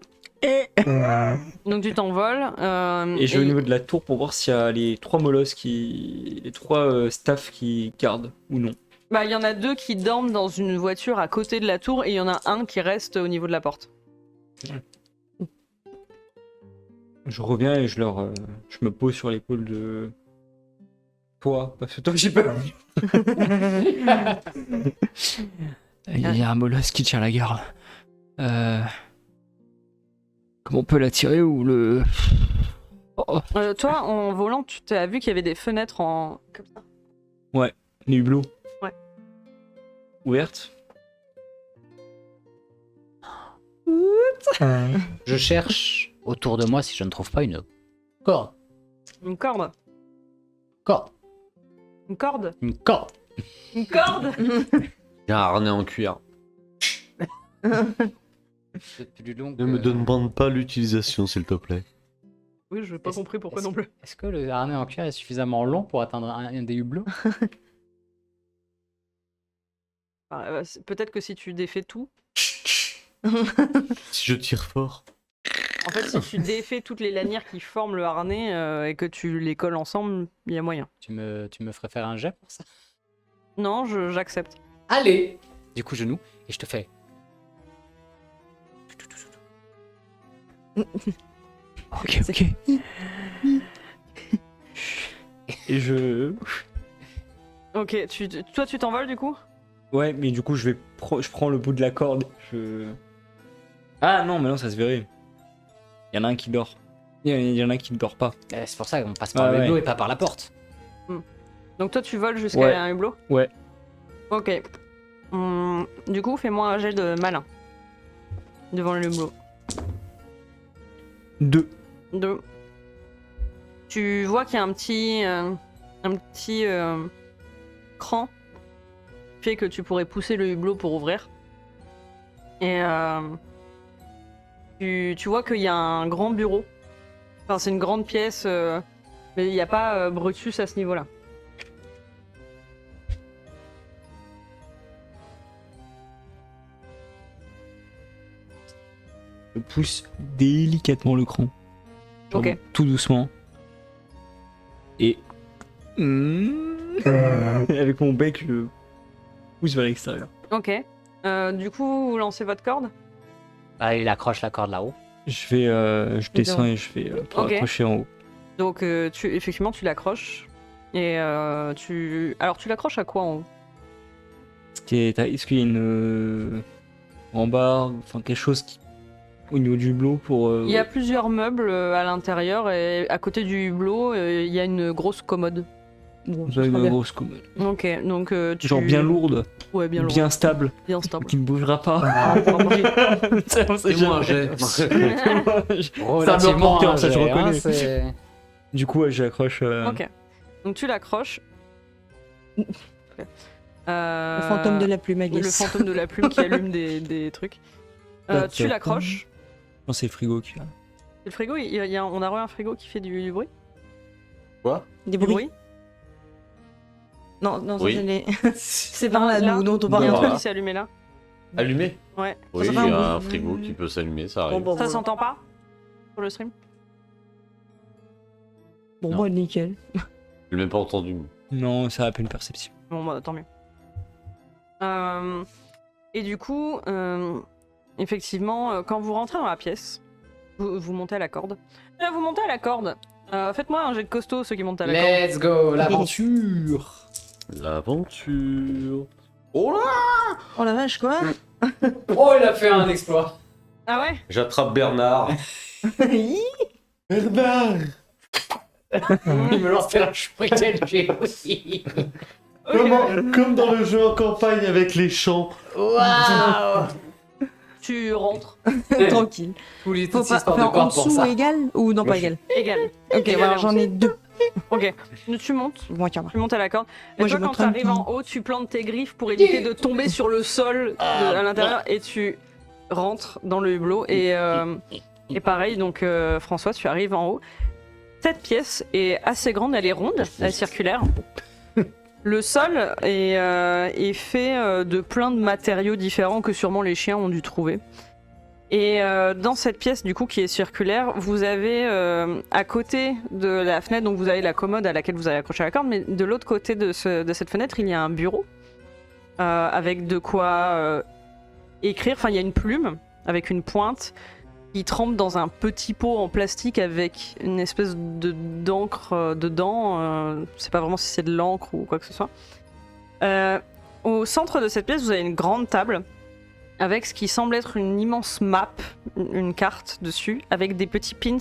Speaker 1: Donc tu t'envoles.
Speaker 3: Et je vais au niveau de la tour pour voir s'il y a les 3 molosses qui. Les 3 staffs qui gardent ou non.
Speaker 1: Bah, il y en a 2 qui dorment dans une voiture à côté de la tour et il y en a un qui reste au niveau de la porte.
Speaker 3: Je reviens et je me pose sur l'épaule de. Toi, parce que toi, j'ai peur. Il y a un molosse qui tient la garde. Comment on peut la tirer ou le. Oh,
Speaker 1: Toi, en volant, tu as vu qu'il y avait des fenêtres en. Comme ça.
Speaker 3: les hublots.
Speaker 1: Ouais.
Speaker 3: Ouvertes.
Speaker 2: Je cherche autour de moi si je ne trouve pas une corde.
Speaker 1: Une corde.
Speaker 2: Corde.
Speaker 1: Une corde.
Speaker 2: Une corde.
Speaker 1: Une corde.
Speaker 4: Il y a un harnais en cuir.
Speaker 2: C'est plus long
Speaker 4: Ne me demande pas l'utilisation, s'il te plaît.
Speaker 1: Oui, je n'ai pas compris pourquoi non plus.
Speaker 2: Est-ce que le harnais en cuir est suffisamment long pour atteindre un des hublots?
Speaker 1: Peut-être que si tu défais tout.
Speaker 4: Si je tire fort.
Speaker 1: En fait, si tu défais toutes les lanières qui forment le harnais et que tu les colles ensemble, il y a moyen.
Speaker 2: Tu me ferais faire un jet pour ça?
Speaker 1: Non, j'accepte.
Speaker 2: Allez! Du coup, genou, et je te fais.
Speaker 3: Ok, ok. Et je.
Speaker 1: Ok, toi tu t'envoles du coup?
Speaker 3: Ouais, mais du coup, je prends le bout de la corde. Ah non, mais non, ça se verrait. Il y en a un qui dort. Il y en a un qui ne dort pas.
Speaker 2: C'est pour ça qu'on passe par le hublot et pas par la porte.
Speaker 1: Donc toi tu voles jusqu'à
Speaker 3: Ouais.
Speaker 1: un hublot?
Speaker 3: Ouais.
Speaker 1: Ok. Du coup, fais-moi un jet de malin. Devant le hublot.
Speaker 3: 2.
Speaker 1: 2. Tu vois qu'il y a un petit cran qui fait que tu pourrais pousser le hublot pour ouvrir. Et tu vois qu'il y a un grand bureau. Enfin, c'est une grande pièce, mais il n'y a pas Brutus à ce niveau-là.
Speaker 3: Je pousse délicatement le cran. Genre
Speaker 1: Ok.
Speaker 3: Tout doucement. Et. Avec mon bec, je pousse vers l'extérieur.
Speaker 1: Ok. Du coup, vous lancez votre corde?
Speaker 2: Ah, il accroche la corde là-haut.
Speaker 3: Je descends et je fais pour
Speaker 1: Ok.
Speaker 3: accrocher en haut.
Speaker 1: Donc, effectivement, tu l'accroches. Et alors, tu l'accroches à quoi en haut?
Speaker 3: Est-ce qu'il y a une rambarde, enfin quelque chose au niveau du hublot pour.
Speaker 1: Il y a plusieurs meubles à l'intérieur et à côté du hublot, il y a une grosse commode.
Speaker 5: Bon,
Speaker 3: Vous avez
Speaker 5: très
Speaker 3: une
Speaker 5: bien.
Speaker 3: grosse commode.
Speaker 1: Ok, donc tu...
Speaker 3: Genre bien lourde,
Speaker 1: Ouais, bien lourde.
Speaker 3: bien stable,
Speaker 1: Bien stable.
Speaker 3: qui ne bougera pas.
Speaker 4: Fais-moi un jet.
Speaker 2: Relativement
Speaker 3: porteur, ça, je
Speaker 2: jet,
Speaker 3: reconnais.
Speaker 2: c'est-
Speaker 3: Du coup, ouais, j'accroche.
Speaker 1: Ok. Donc tu l'accroches.
Speaker 5: Le fantôme de la plume,
Speaker 1: Le
Speaker 5: Agnès.
Speaker 1: fantôme de la plume qui allume des trucs. Tu l'accroches.
Speaker 3: Non, c'est le frigo qui a.
Speaker 1: Le frigo, on a un frigo qui fait du bruit.
Speaker 4: Quoi?
Speaker 5: Des
Speaker 1: Du
Speaker 5: bruits. Non, non, ça,
Speaker 4: Oui.
Speaker 5: c'est les... c'est
Speaker 1: Non,
Speaker 5: par là,
Speaker 1: là,
Speaker 5: nous, dont on
Speaker 1: Il y a
Speaker 5: parle.
Speaker 1: un
Speaker 4: Voilà.
Speaker 1: truc qui s'est allumé là.
Speaker 4: Allumé?
Speaker 1: Ouais.
Speaker 4: Oui,
Speaker 5: Ça
Speaker 4: il
Speaker 5: fait
Speaker 4: y
Speaker 5: un
Speaker 4: a un
Speaker 5: bruit.
Speaker 4: frigo qui peut s'allumer, ça
Speaker 5: Bon,
Speaker 4: arrive.
Speaker 5: bon,
Speaker 1: Ça
Speaker 5: voilà.
Speaker 1: s'entend pas sur le stream?
Speaker 5: Bon,
Speaker 2: Non.
Speaker 5: bah, nickel.
Speaker 4: Je l'ai même pas entendu.
Speaker 3: Non, ça a à peine perception.
Speaker 1: Bon, bah, tant mieux. Et du coup, effectivement, quand vous rentrez dans la pièce, vous montez à la corde. Vous montez à la corde. Faites-moi un jet de costaud, ceux qui montent à la corde.
Speaker 2: Let's go, l'aventure!
Speaker 4: L'aventure. Oh là!
Speaker 5: Oh la vache, quoi.
Speaker 2: Oh, il a fait un exploit!
Speaker 1: Ah ouais?
Speaker 4: J'attrape Bernard. Bernard!
Speaker 2: Il me lance un jet aussi!
Speaker 4: Comme dans le jeu en campagne avec les champs.
Speaker 2: Waouh!
Speaker 1: Tu rentres.
Speaker 5: Tranquille.
Speaker 2: Tous les
Speaker 5: Faut
Speaker 2: toutes
Speaker 5: pas
Speaker 2: histoires de
Speaker 5: faire en
Speaker 2: cordes pour
Speaker 5: dessous
Speaker 2: ça.
Speaker 5: égal ou non pas égal.
Speaker 1: Égal.
Speaker 5: Ok,
Speaker 1: Égal,
Speaker 5: voilà, j'en ai 2.
Speaker 1: Ok. Tu montes.
Speaker 5: Bon, tiens,
Speaker 1: Tu montes à la corde. Et
Speaker 5: Moi,
Speaker 1: toi,
Speaker 5: je
Speaker 1: quand
Speaker 5: monte
Speaker 1: tu arrives
Speaker 5: tranquille.
Speaker 1: en haut, tu plantes tes griffes pour éviter de tomber sur le sol à l'intérieur et tu rentres dans le hublot et Et pareil, donc François, tu arrives en haut. Cette pièce est assez grande, elle est ronde, elle est circulaire. Le sol est fait de plein de matériaux différents que sûrement les chiens ont dû trouver. Et dans cette pièce du coup qui est circulaire, vous avez à côté de la fenêtre, donc vous avez la commode à laquelle vous avez accroché la corde, mais de l'autre côté de cette fenêtre, il y a un bureau avec de quoi écrire. Enfin, il y a une plume avec une pointe qui trempe dans un petit pot en plastique avec une espèce d'encre dedans. Je sais pas vraiment si c'est de l'encre ou quoi que ce soit. Au centre de cette pièce, vous avez une grande table avec ce qui semble être une immense map, une carte dessus, avec des petits pins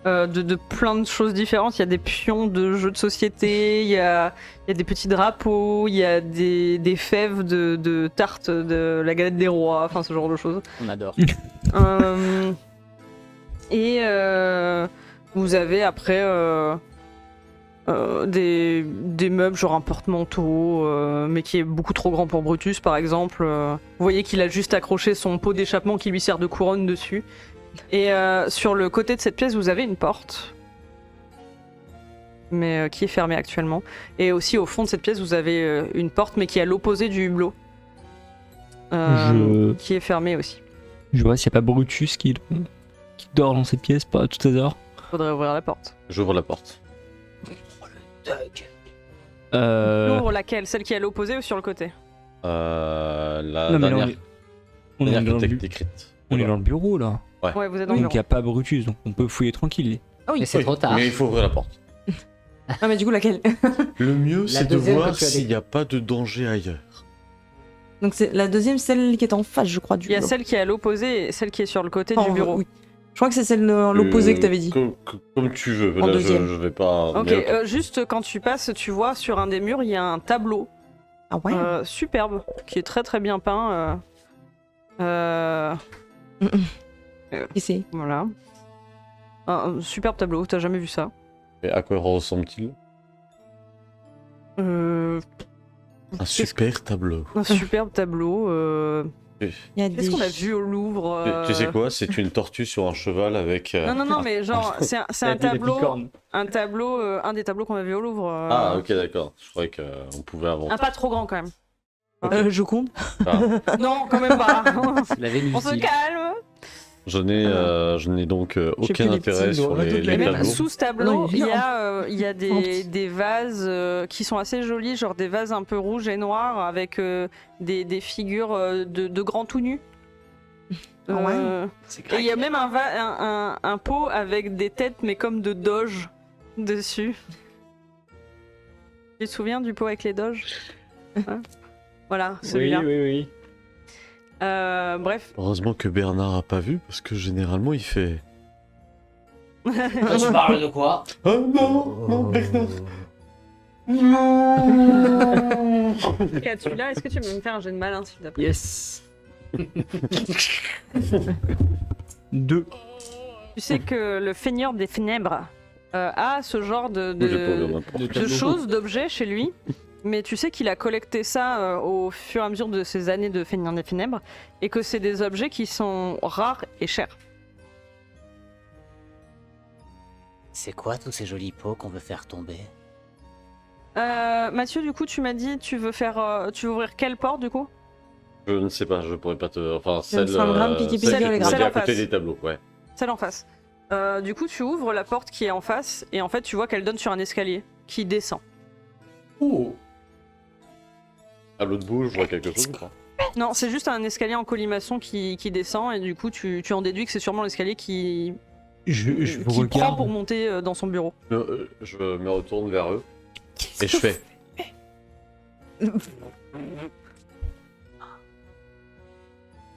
Speaker 1: de plein de choses différentes. Il y a des pions de jeux de société, il y a des petits drapeaux, il y a des fèves de tartes de la galette des rois, enfin ce genre de choses.
Speaker 2: On adore.
Speaker 1: Et vous avez après des meubles, genre un porte-manteau, mais qui est beaucoup trop grand pour Brutus par exemple. Vous voyez qu'il a juste accroché son pot d'échappement qui lui sert de couronne dessus. Et sur le côté de cette pièce, vous avez une porte, mais qui est fermée actuellement. Et aussi au fond de cette pièce, vous avez une porte, mais qui est à l'opposé du hublot, qui est fermée aussi.
Speaker 3: Je vois s'il n'y a pas Brutus qui dort dans cette pièce, pas à tout hasard.
Speaker 1: Faudrait ouvrir la porte.
Speaker 4: J'ouvre la porte.
Speaker 1: Ouvre laquelle? Celle qui est à l'opposé ou sur le côté?
Speaker 4: La
Speaker 3: Non, mais là,
Speaker 4: dernière,
Speaker 3: on est
Speaker 4: dernière
Speaker 3: dans
Speaker 4: que
Speaker 3: le
Speaker 4: t'as écrite.
Speaker 3: on est dans le bureau là.
Speaker 1: Ouais, vous êtes dans le
Speaker 3: Donc il
Speaker 1: bureau.
Speaker 3: n'y a pas Brutus, donc on peut fouiller tranquille.
Speaker 1: Ah oui.
Speaker 2: Mais c'est trop tard.
Speaker 4: Mais il faut ouvrir la porte.
Speaker 5: Ah, mais du coup, laquelle?
Speaker 4: Le mieux, c'est de
Speaker 2: deuxième
Speaker 4: voir
Speaker 2: que tu as
Speaker 4: s'il n'y a pas de danger ailleurs.
Speaker 5: Donc, c'est la deuxième, celle qui est en face, je crois, du
Speaker 1: Il y a
Speaker 5: bureau.
Speaker 1: celle qui est à l'opposé et celle qui est sur le côté
Speaker 5: Oh,
Speaker 1: du bureau.
Speaker 5: oui. Je crois que c'est celle de l'opposé que t'avais dit.
Speaker 4: Comme tu veux.
Speaker 5: En
Speaker 4: Là,
Speaker 5: deuxième.
Speaker 4: je vais pas.
Speaker 1: Ok,
Speaker 4: mais ok.
Speaker 1: juste quand tu passes, tu vois sur un des murs, il y a un tableau
Speaker 5: Ah ouais?
Speaker 1: superbe, qui est très très bien peint.
Speaker 5: Et c'est.
Speaker 1: Voilà. Un superbe tableau, t'as jamais vu ça.
Speaker 4: Et à quoi ressemble-t-il?
Speaker 1: Un
Speaker 4: Un super tableau.
Speaker 1: superbe tableau.
Speaker 5: Il y a
Speaker 1: Qu'est-ce
Speaker 5: des.
Speaker 1: qu'on a vu au Louvre
Speaker 4: Tu sais quoi? C'est une tortue sur un cheval avec.
Speaker 1: Non, mais genre, c'est un tableau, un des tableaux qu'on a vu au Louvre.
Speaker 4: Ah, ok, d'accord. Je croyais qu'on pouvait inventer.
Speaker 1: Un pas trop grand quand même.
Speaker 5: Je compte.
Speaker 1: Non, quand même pas.
Speaker 2: L'avait
Speaker 1: On se calme.
Speaker 4: Je n'ai donc
Speaker 5: plus
Speaker 4: aucun
Speaker 5: les
Speaker 4: intérêt
Speaker 5: petits
Speaker 4: sur
Speaker 5: doigts,
Speaker 4: les
Speaker 5: toutes les
Speaker 1: Et même
Speaker 4: tableaux.
Speaker 1: sous ce
Speaker 5: Non,
Speaker 1: tableau,
Speaker 5: il
Speaker 1: il
Speaker 5: est
Speaker 1: y a des vases qui sont assez jolis, genre des vases un peu rouges et noirs avec des figures de grands tout nus.
Speaker 5: Ah ouais.
Speaker 1: Et il y a même un pot avec des têtes, mais comme de doges dessus. Tu te souviens du pot avec les doges? Hein. Voilà, celui-là.
Speaker 3: oui.
Speaker 1: Bref.
Speaker 4: Heureusement que Bernard a pas vu, parce que généralement il fait.
Speaker 2: Tu parles de quoi?
Speaker 4: Oh non, non, Bernard.
Speaker 1: Ok, celui-là, est-ce que tu peux me faire un jet de malin, s'il te plaît?
Speaker 3: Yes. 2.
Speaker 1: Tu sais que le Feigneur des Ténèbres a ce genre
Speaker 4: J'ai pas ouvert ma porte.
Speaker 1: de choses, d'objets chez lui, mais tu sais qu'il a collecté ça au fur et à mesure de ses années de Feigneur des Ténèbres, et que c'est des objets qui sont rares et chers.
Speaker 2: C'est quoi tous ces jolis pots qu'on veut faire tomber?
Speaker 1: Mathieu, du coup, tu m'as dit, tu veux ouvrir quelle porte, du coup?
Speaker 4: Je ne sais pas, je pourrais pas te. Enfin,
Speaker 5: Ça me
Speaker 4: celle.
Speaker 5: semble un piqué-piqué
Speaker 4: celle
Speaker 5: les
Speaker 4: qui
Speaker 5: gars.
Speaker 4: est
Speaker 1: Celle
Speaker 4: à
Speaker 1: en
Speaker 4: côté
Speaker 1: face.
Speaker 4: des tableaux, ouais.
Speaker 1: Celle en face. Du coup, tu ouvres la porte qui est en face, et en fait, tu vois qu'elle donne sur un escalier qui descend.
Speaker 2: Oh.
Speaker 4: À l'autre bout, je vois quelque chose ou pas?
Speaker 1: Non, c'est juste un escalier en colimaçon qui descend, et du coup, tu en déduis que c'est sûrement l'escalier qui
Speaker 3: Je vous
Speaker 1: prend
Speaker 3: regarde.
Speaker 1: pour monter dans son bureau.
Speaker 4: Je me retourne vers eux et je fais.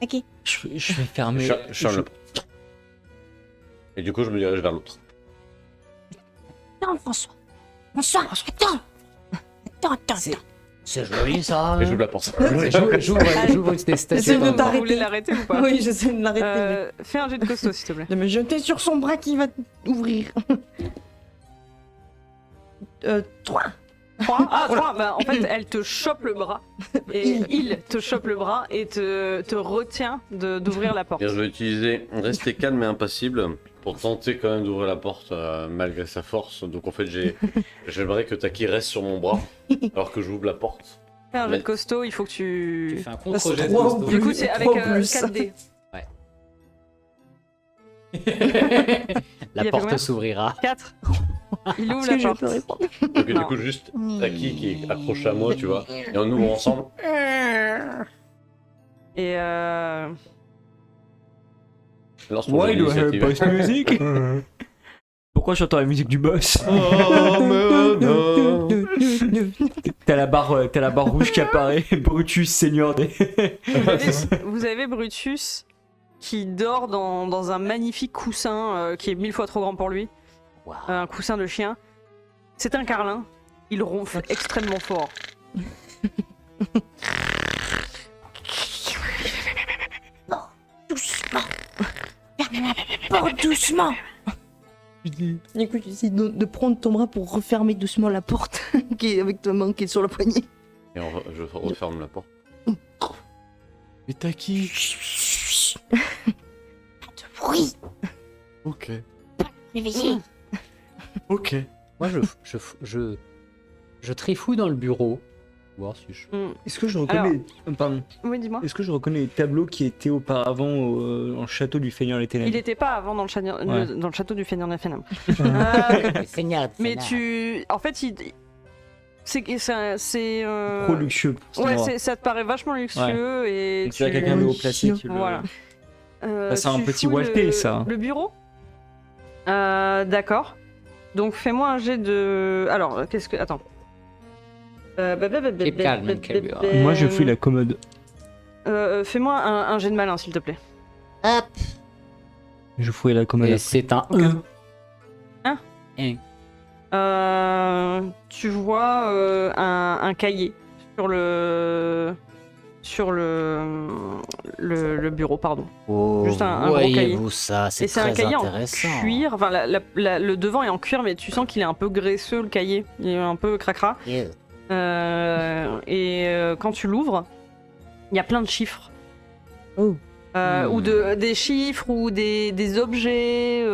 Speaker 5: Ok.
Speaker 3: Je vais fermer.
Speaker 4: Je ferme la porte. Et du coup, je me dirige vers l'autre.
Speaker 5: Non, François. François, attends.
Speaker 2: C'est joli ça.
Speaker 4: Et j'ouvre la porte.
Speaker 2: J'ouvre une
Speaker 5: Essaye
Speaker 2: station.
Speaker 5: de
Speaker 1: Vous
Speaker 5: t'arrêter.
Speaker 1: voulez l'arrêter ou pas?
Speaker 5: Oui, j'essaie de l'arrêter.
Speaker 1: Fais un jet de costaud, s'il te plaît.
Speaker 5: De me jeter sur son bras qui va ouvrir. 3.
Speaker 1: 3. Bah, en fait, elle te chope le bras. Et il te chope le bras et te retient d'ouvrir la porte.
Speaker 4: Et je vais utiliser rester calme et impassible pour tenter quand même d'ouvrir la porte malgré sa force. Donc en fait, j'aimerais que Taki reste sur mon bras alors que j'ouvre la porte.
Speaker 1: Fais un jet de costaud, il faut que
Speaker 2: Tu
Speaker 1: tu...
Speaker 2: fais un
Speaker 5: Parce que
Speaker 2: contre-jet de
Speaker 5: trois
Speaker 2: costaud.
Speaker 5: ou
Speaker 1: Du coup, c'est avec 4D.
Speaker 2: La
Speaker 1: Il y a
Speaker 2: porte
Speaker 1: combien
Speaker 2: s'ouvrira.
Speaker 1: 4. Il ouvre
Speaker 5: Est-ce
Speaker 1: la
Speaker 5: que je
Speaker 1: porte.
Speaker 5: peux répondre?
Speaker 4: Donc du
Speaker 1: Non.
Speaker 4: coup, juste Taki qui est accroché à moi, tu vois. Et on ouvre ensemble.
Speaker 1: Et
Speaker 4: Lance ton jet
Speaker 3: Why do I have
Speaker 4: d'initiative.
Speaker 3: boss music? Pourquoi j'entends la musique du boss? T'as la barre rouge qui apparaît. Brutus, seigneur des.
Speaker 1: vous avez Brutus qui dort dans un magnifique coussin qui est 1000 fois trop grand pour lui.
Speaker 2: Waouh.
Speaker 1: Un coussin de chien. C'est un carlin. Il ronfle extrêmement fort.
Speaker 5: Doucement. Ferme la porte doucement. Du coup, j'essaie de prendre ton bras pour refermer doucement la porte qui est avec ta main qui est sur le poignet.
Speaker 4: Et je referme la porte.
Speaker 3: Mais Taki.
Speaker 5: Pas de bruit.
Speaker 4: Ok.
Speaker 5: Réveillez.
Speaker 4: Ok.
Speaker 2: Moi, je trifouille dans le bureau. Voir si je...
Speaker 3: Est-ce que je reconnais. Pardon.
Speaker 1: Oui, dis-moi.
Speaker 3: Est-ce que je reconnais les tableaux qui étaient auparavant dans le château du Feignant les Ténèbres?
Speaker 1: Il n'était pas avant dans le château du Feignant des Ténèbres.
Speaker 2: Seigneur,
Speaker 1: Mais en fait, c'est
Speaker 3: Trop luxueux pour cet
Speaker 1: ouais,
Speaker 3: endroit.
Speaker 1: ça te paraît vachement luxueux et
Speaker 3: Donc c'est quelqu'un de haut placé qui le.
Speaker 1: Voilà.
Speaker 3: c'est un
Speaker 1: Tu
Speaker 3: petit
Speaker 1: fouilles
Speaker 3: Walter, ça.
Speaker 1: Le bureau. D'accord. Donc fais-moi un jet de. Alors, qu'est-ce que. Attends.
Speaker 2: Keep calm and carry on.
Speaker 3: Moi je fouille la commode.
Speaker 1: Fais-moi un jet de malin, s'il te plaît.
Speaker 5: Hop.
Speaker 3: Je fouille la commode.
Speaker 2: Et
Speaker 3: après.
Speaker 2: c'est un
Speaker 1: Ok.
Speaker 2: E.
Speaker 1: Tu vois un cahier sur le bureau, pardon.
Speaker 2: Oh,
Speaker 1: Juste un gros cahier.
Speaker 2: voyez-vous ça, c'est
Speaker 1: Et c'est un
Speaker 2: très
Speaker 1: cahier
Speaker 2: intéressant.
Speaker 1: en cuir. Enfin, le devant est en cuir, mais tu sens qu'il est un peu graisseux, le cahier. Il est un peu cracra.
Speaker 2: Yeah.
Speaker 1: Quand tu l'ouvres, il y a plein de chiffres.
Speaker 5: Oh.
Speaker 1: Ou des chiffres, ou des objets.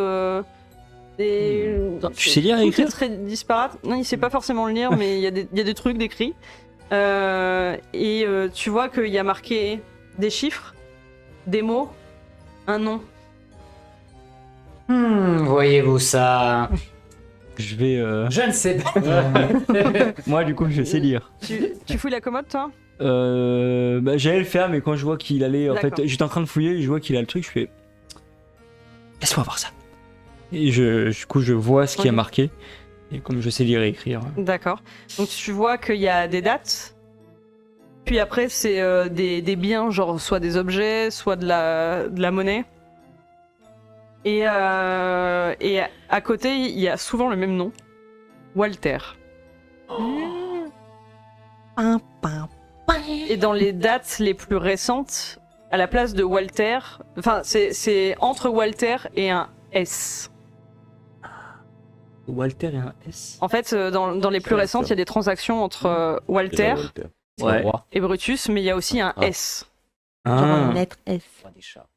Speaker 3: Tu sais lire et
Speaker 1: Tout est
Speaker 3: écrire?
Speaker 1: très disparate. Non, il sait pas forcément le lire, mais il y a des trucs décrits. Tu vois qu'il y a marqué des chiffres, des mots, un nom.
Speaker 2: Voyez-vous ça?
Speaker 3: Je vais.
Speaker 2: Je ne sais pas.
Speaker 3: Moi du coup je sais lire.
Speaker 1: Tu fouilles la commode, toi?
Speaker 3: J'allais le faire, mais quand je vois qu'il allait. En
Speaker 1: D'accord.
Speaker 3: fait, j'étais en train de fouiller et je vois qu'il a le truc, je fais. Laisse-moi voir ça. Et du coup, je vois ce qui a
Speaker 1: Ok.
Speaker 3: marqué. Et comme je sais lire et écrire.
Speaker 1: D'accord. Donc tu vois qu'il y a des dates. Puis après, c'est des biens, genre soit des objets, soit de la monnaie. Et à côté, il y a souvent le même nom. Walter.
Speaker 5: Pam, pam, pam.
Speaker 1: Et dans les dates les plus récentes, à la place de Walter, enfin c'est entre Walter et un S.
Speaker 3: Walter et un S.
Speaker 1: En fait, dans les plus
Speaker 4: C'est
Speaker 1: récentes, il y a des transactions entre Walter
Speaker 2: C'est
Speaker 3: Ouais.
Speaker 2: le roi.
Speaker 1: et Brutus, mais il y a aussi un
Speaker 4: Ah.
Speaker 1: S.
Speaker 5: Genre
Speaker 3: Ah.
Speaker 5: une lettre F.
Speaker 2: Roi des chats.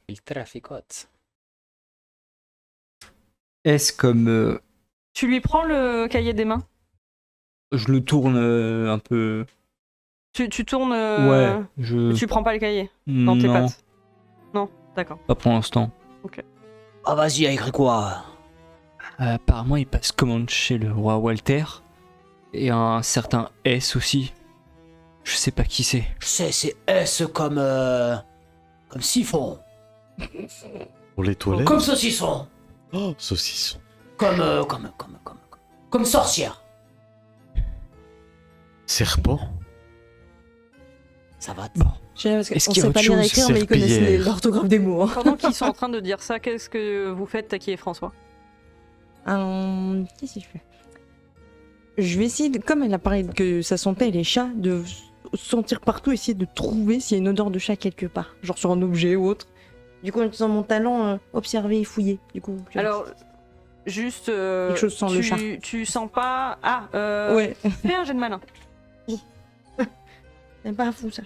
Speaker 2: Il traficote.
Speaker 3: S comme.
Speaker 1: Tu lui prends le cahier des mains?
Speaker 3: Je le tourne un peu.
Speaker 1: Tu tournes.
Speaker 3: Ouais. Je.
Speaker 1: Tu prends pas le cahier dans tes
Speaker 3: non,
Speaker 1: pattes? Non, d'accord.
Speaker 3: pas pour l'instant.
Speaker 2: Ah, vas-y, a écrit quoi?
Speaker 3: Apparemment, il passe commande chez le roi Walter. Et un certain S aussi. Je sais pas qui c'est.
Speaker 2: Je sais, c'est S comme. Comme siphon.
Speaker 4: Pour les toilettes.
Speaker 2: Comme saucisson.
Speaker 4: Oh, saucisson.
Speaker 2: Comme sorcière.
Speaker 4: Serpent.
Speaker 2: Ça va.
Speaker 3: Bon.
Speaker 5: Parce
Speaker 3: Est-ce
Speaker 5: qu'on
Speaker 3: qu'il y a
Speaker 5: sait pas
Speaker 3: autre
Speaker 5: lire et
Speaker 3: chose,
Speaker 5: écrire, mais ils connaissent
Speaker 4: serpillière
Speaker 5: l'orthographe des mots. Hein.
Speaker 1: Pendant qu'ils sont en train de dire ça, qu'est-ce que vous faites, Taki et François?
Speaker 5: Qu'est-ce que je fais? Je vais essayer, comme elle a parlé que ça sentait les chats, de sentir partout, essayer de trouver s'il y a une odeur de chat quelque part. Genre sur un objet ou autre. Du coup, en utilisant mon talent, observer et fouiller. Du coup,
Speaker 1: Alors, Juste.
Speaker 5: Quelque chose sans le chat.
Speaker 1: Tu sens pas. Ah,
Speaker 5: Ouais.
Speaker 1: fais un jet de malin.
Speaker 5: C'est pas fou ça.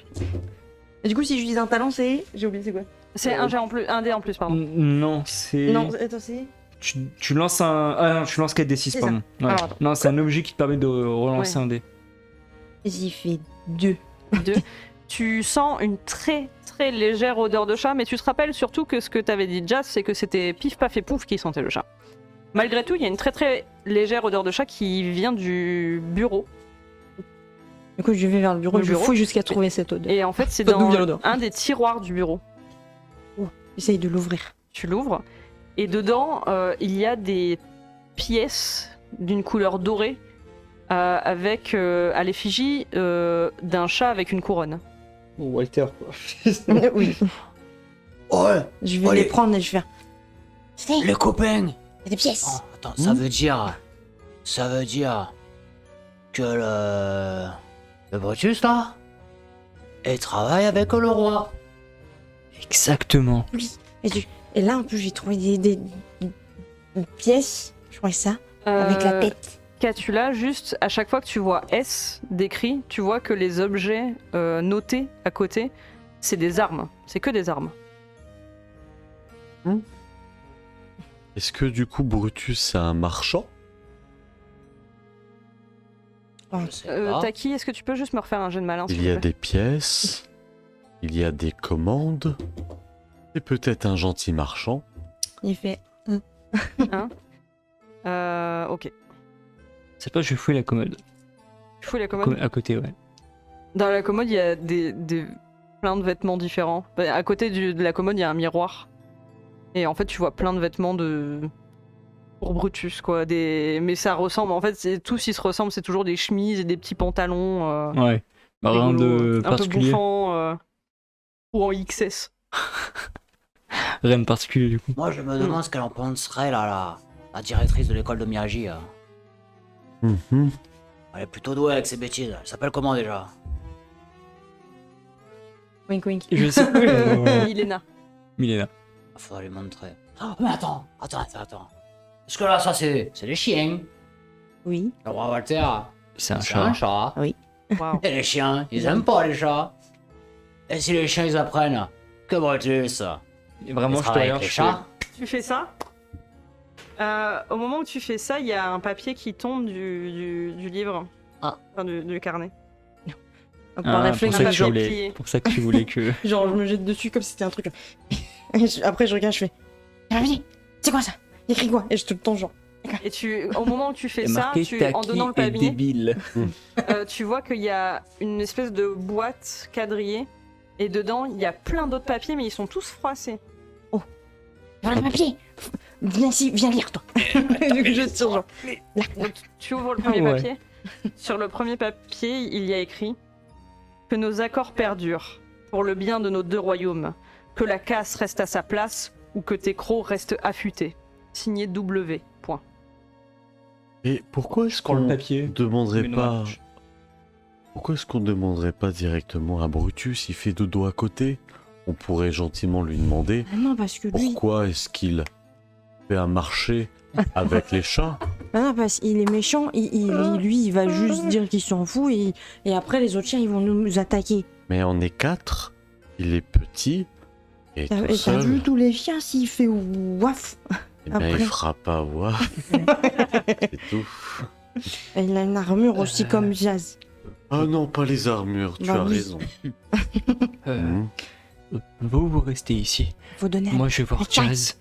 Speaker 5: Et du coup, si j'utilise un talent, c'est. J'ai oublié, c'est quoi?
Speaker 1: C'est un dé en plus, pardon.
Speaker 3: Non, c'est.
Speaker 5: Non, attends, c'est.
Speaker 3: Tu lances un. Ah non, tu lances 4d6,
Speaker 5: C'est ça.
Speaker 3: pardon. Ouais.
Speaker 5: Alors, attends.
Speaker 3: Non, c'est un objet qui te permet de relancer un dé.
Speaker 5: J'y fais 2.
Speaker 1: Tu sens une très très légère odeur de chat, mais tu te rappelles surtout que ce que t'avais dit Jazz, c'est que c'était Pif Paf et Pouf qui sentait le chat. Malgré tout, il y a une très très légère odeur de chat qui vient du bureau.
Speaker 5: Du coup, je vais vers le bureau,
Speaker 1: Le
Speaker 5: je
Speaker 1: bureau.
Speaker 5: fouille jusqu'à trouver cette odeur.
Speaker 1: Et en fait, c'est
Speaker 5: Pas d'où
Speaker 1: dans
Speaker 5: vient l'odeur.
Speaker 1: un des tiroirs du bureau.
Speaker 5: J'essaye de l'ouvrir.
Speaker 1: Tu l'ouvres, et dedans, il y a des pièces d'une couleur dorée avec à l'effigie d'un chat avec une couronne.
Speaker 3: Walter, quoi.
Speaker 5: Oui.
Speaker 2: Ouais,
Speaker 5: Je vais
Speaker 2: Allez.
Speaker 5: les prendre et je vais faire.
Speaker 2: les copains.
Speaker 5: Il y a des pièces.
Speaker 2: Oh, attends, ça veut dire que le Brutus là, il travaille avec le roi.
Speaker 3: Exactement.
Speaker 5: Et là, en plus, j'ai trouvé des pièces. Je crois ça. Avec la tête.
Speaker 1: Qu'as-tu là, juste à chaque fois que tu vois S décrit, tu vois que les objets notés à côté, c'est des armes. C'est que des armes.
Speaker 4: Est-ce que du coup Brutus c'est un marchand?
Speaker 2: Je sais pas.
Speaker 1: Taki, est-ce que tu peux juste me refaire un jet de malin, s'il
Speaker 4: Il
Speaker 1: te
Speaker 4: y a
Speaker 1: plaît
Speaker 4: des pièces, il y a des commandes, et peut-être un gentil marchand.
Speaker 5: Il fait.
Speaker 1: Ok.
Speaker 3: C'est pas, je vais fouiller la commode.
Speaker 1: Tu fous la commode.
Speaker 3: À côté, ouais.
Speaker 1: Dans la commode, il y a plein de vêtements différents. Bah, à côté de la commode, il y a un miroir. Et en fait, tu vois plein de vêtements pour Brutus, quoi. Mais ça ressemble. En fait, tous ils se ressemblent. C'est toujours des chemises et des petits pantalons.
Speaker 3: Ouais. Bah, rien
Speaker 1: rigolos,
Speaker 3: de
Speaker 1: un peu
Speaker 3: particulier.
Speaker 1: bouffants. Ou en XS.
Speaker 3: Rien de particulier, du coup.
Speaker 2: Moi, je me demande ce qu'elle en penserait là, la directrice de l'école de Miyagi.
Speaker 4: Mhm.
Speaker 2: Elle est plutôt douée avec ses bêtises. Elle s'appelle comment déjà?
Speaker 5: Wink wink.
Speaker 3: Je sais plus.
Speaker 1: Milena.
Speaker 3: Milena.
Speaker 2: Il faudra lui montrer. Oh, mais attends. Parce que là, ça c'est les chiens.
Speaker 5: Oui.
Speaker 2: Le roi Walter,
Speaker 3: C'est un
Speaker 2: c'est
Speaker 3: chat.
Speaker 2: un chat.
Speaker 1: Waouh.
Speaker 2: Et les chiens, ils aiment pas les chats. Et si les chiens ils apprennent que Brutus,
Speaker 3: Et vraiment,
Speaker 2: il
Speaker 3: je te
Speaker 2: travaille
Speaker 3: regarde.
Speaker 2: avec les
Speaker 3: je fais-
Speaker 2: chats,
Speaker 1: Tu fais ça. Au moment où tu fais ça, il y a un papier qui tombe du livre.
Speaker 2: Ah.
Speaker 1: Enfin, du carnet.
Speaker 5: Donc, par
Speaker 3: Ah,
Speaker 5: réflexe,
Speaker 3: pour ça que
Speaker 1: je
Speaker 3: tu
Speaker 1: vais
Speaker 3: voulais-
Speaker 1: plier.
Speaker 3: pour ça que tu voulais que.
Speaker 5: genre, je me jette dessus comme si c'était un truc. Après, je regarde, je fais. C'est quoi ça? Il écrit quoi? Et je te le tends, genre.
Speaker 1: Et au moment où tu fais
Speaker 3: Et
Speaker 1: ça,
Speaker 3: marqué
Speaker 1: en donnant le
Speaker 3: Taki est
Speaker 1: papier,
Speaker 3: débile.
Speaker 1: tu vois qu'il y a une espèce de boîte quadrillée. Et dedans, il y a plein d'autres papiers, mais ils sont tous froissés.
Speaker 5: Voilà le papier! Viens ici, viens lire, toi! Du coup, je tire, genre.
Speaker 1: Donc, tu ouvres le premier
Speaker 3: Ouais.
Speaker 1: papier. Sur le premier papier, il y a écrit que nos accords perdurent pour le bien de nos deux royaumes, que la casse reste à sa place ou que tes crocs restent affûtés. Signé W. Point.
Speaker 4: Et pourquoi est-ce
Speaker 3: Prends le
Speaker 4: qu'on
Speaker 3: papier.
Speaker 4: demanderait
Speaker 3: Mais non,
Speaker 4: pas... Pourquoi est-ce qu'on demanderait pas directement à Brutus, il fait dodo à côté? On pourrait gentiment lui demander
Speaker 5: Ah non, parce que lui.
Speaker 4: pourquoi est-ce qu'il fait un marché avec les chats?
Speaker 5: Ah non, parce qu'il est méchant, lui, il va juste dire qu'il s'en fout et après, les autres chiens, ils vont nous attaquer.
Speaker 4: Mais on est 4, il est petit, et
Speaker 5: Et
Speaker 4: tout
Speaker 5: t'as
Speaker 4: seul,
Speaker 5: vu tous les chiens, s'il fait waf,
Speaker 4: eh ben, il
Speaker 5: après.
Speaker 4: fera pas voir. C'est tout.
Speaker 5: et il a une armure aussi comme Jazz.
Speaker 4: Ah non, pas les armures, tu
Speaker 5: Bah
Speaker 4: as
Speaker 5: oui.
Speaker 4: raison.
Speaker 3: Euh,
Speaker 4: Mhm.
Speaker 3: vous restez ici.
Speaker 5: Faut donner
Speaker 3: Moi, je vais voir
Speaker 5: Mais tiens.
Speaker 3: Jazz.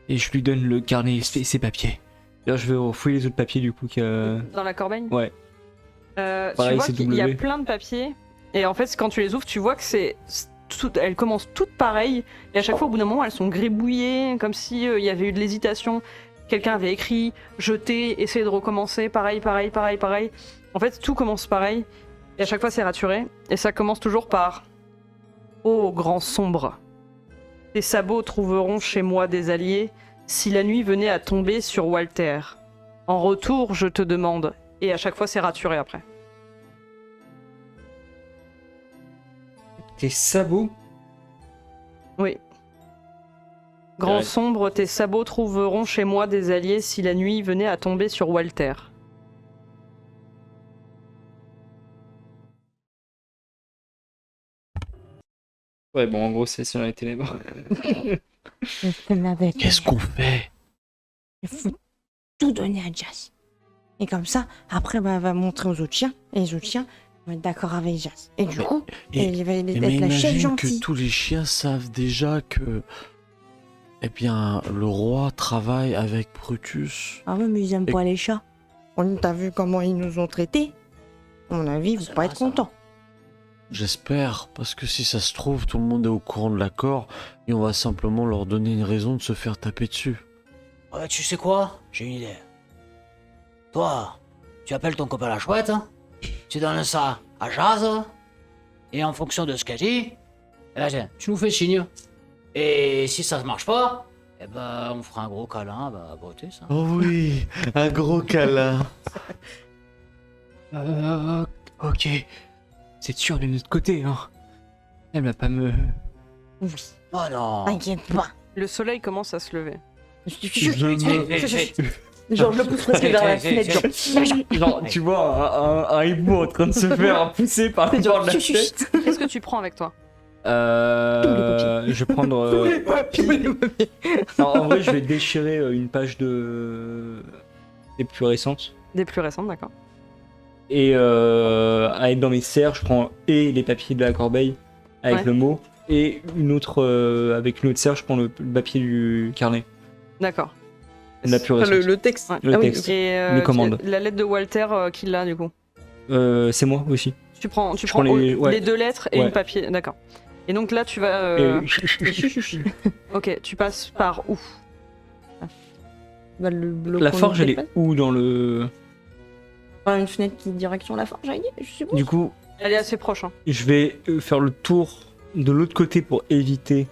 Speaker 3: Et je lui donne le carnet et ses papiers. D'ailleurs, je vais fouiller les autres papiers, du coup.
Speaker 1: Dans la corbeille.
Speaker 3: Ouais.
Speaker 1: Tu
Speaker 3: Pareil,
Speaker 1: vois
Speaker 3: c'est
Speaker 1: qu'il y a
Speaker 3: W.
Speaker 1: plein de papiers. Et en fait, quand tu les ouvres, tu vois que elles commencent toutes pareilles. Et à chaque fois, au bout d'un moment, elles sont gribouillées, comme si il y avait eu de l'hésitation. Quelqu'un avait écrit, jeté, essayé de recommencer, pareil. En fait, tout commence pareil. Et à chaque fois, c'est raturé. Et ça commence toujours par ô grand sombre, tes sabots trouveront chez moi des alliés si la nuit venait à tomber sur Walter. En retour, je te demande. Et à chaque fois, c'est raturé après.
Speaker 3: Tes sabots.
Speaker 1: Oui. Grand
Speaker 3: Ouais.
Speaker 1: sombre, tes sabots trouveront chez moi des alliés si la nuit venait à tomber sur Walter.
Speaker 3: Ouais, bon, en gros, c'est sur les ténèbres.
Speaker 4: Qu'est-ce qu'on fait?
Speaker 5: Il faut tout donner à Jazz. Et comme ça, après, bah, elle va montrer aux autres chiens. Et les autres chiens vont être d'accord avec Jazz. Et du coup, elle va être
Speaker 4: Mais
Speaker 5: la chef
Speaker 4: imagine que
Speaker 5: gentille.
Speaker 4: tous les chiens savent déjà que, eh bien, le roi travaille avec Brutus.
Speaker 5: Ah ouais, mais ils aiment
Speaker 4: Et-
Speaker 5: pas les chats. T'as vu comment ils nous ont traités? À mon avis, ils vont
Speaker 2: Ça
Speaker 5: pas
Speaker 2: va,
Speaker 5: être
Speaker 2: ça va.
Speaker 5: contents.
Speaker 4: J'espère, parce que si ça se trouve, tout le monde est au courant de l'accord et on va simplement leur donner une raison de se faire taper dessus.
Speaker 2: Ouais, tu sais quoi? J'ai une idée. Toi, tu appelles ton copain la chouette, hein, tu donnes ça à Jazz, et en fonction de ce qu'elle dit, eh ben, tiens, tu nous fais signe. Et si ça ne marche pas, eh ben, on fera un gros câlin à Brutus. Hein.
Speaker 4: Oh oui, un gros câlin.
Speaker 3: Ok. C'est sûr de notre côté, hein. Elle va pas me...
Speaker 5: Oui,
Speaker 2: Oh non.
Speaker 5: t'inquiète pas.
Speaker 1: Le soleil commence à se lever.
Speaker 5: Genre, je le pousse presque vers la fenêtre. Genre,
Speaker 3: Genre, tu vois un hibou en train de se faire pousser par le bord de la
Speaker 5: chut, chut,
Speaker 3: tête.
Speaker 5: chut.
Speaker 1: Qu'est-ce que tu prends avec toi?
Speaker 3: Je vais prendre... Alors, en vrai, je vais déchirer une page des plus récentes.
Speaker 1: Des plus récentes, d'accord.
Speaker 3: Et à être dans mes serres, je prends et les papiers de la corbeille avec
Speaker 1: Ouais.
Speaker 3: le mot, et une autre avec une autre serre, je prends le papier du carnet.
Speaker 1: D'accord.
Speaker 3: La plus récente.
Speaker 5: Le texte.
Speaker 1: Ouais.
Speaker 3: Le
Speaker 5: Ah oui,
Speaker 3: texte.
Speaker 1: Et
Speaker 3: Les commandes.
Speaker 1: la lettre de Walter qui l'a du coup.
Speaker 3: C'est moi aussi.
Speaker 1: Tu prends
Speaker 3: Je prends les- ouais.
Speaker 1: les deux lettres et
Speaker 3: Ouais.
Speaker 1: une papier, d'accord. Et donc là tu vas. Ok, tu passes par où?
Speaker 5: Bah, le
Speaker 3: La
Speaker 5: qu'on
Speaker 3: forge, elle
Speaker 5: nous
Speaker 3: est
Speaker 5: fait
Speaker 3: où dans le...
Speaker 5: pas. Une fenêtre qui est direction la forge, j'allais dire, je suppose.
Speaker 3: Du coup,
Speaker 1: Elle est assez proche. Hein.
Speaker 3: je vais faire le tour de l'autre côté pour éviter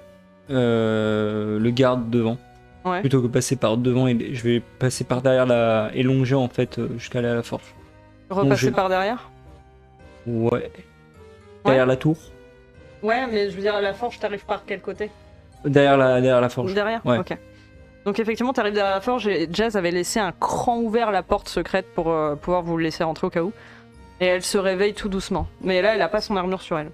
Speaker 3: le garde devant.
Speaker 1: Ouais.
Speaker 3: Plutôt que passer par devant, et je vais passer par derrière et longer en fait jusqu'à aller à la forge.
Speaker 1: Repasser
Speaker 3: j'ai-
Speaker 1: par derrière?
Speaker 3: Ouais. Derrière la tour.
Speaker 1: Ouais, mais je veux dire, la forge, t'arrives par quel côté?
Speaker 3: Derrière la forge.
Speaker 1: Derrière?
Speaker 3: Ouais.
Speaker 1: Ok. Donc effectivement, t'arrives derrière la forge et Jazz avait laissé un cran ouvert la porte secrète pour pouvoir vous laisser rentrer au cas où. Et elle se réveille tout doucement. Mais là, elle a pas son armure sur elle.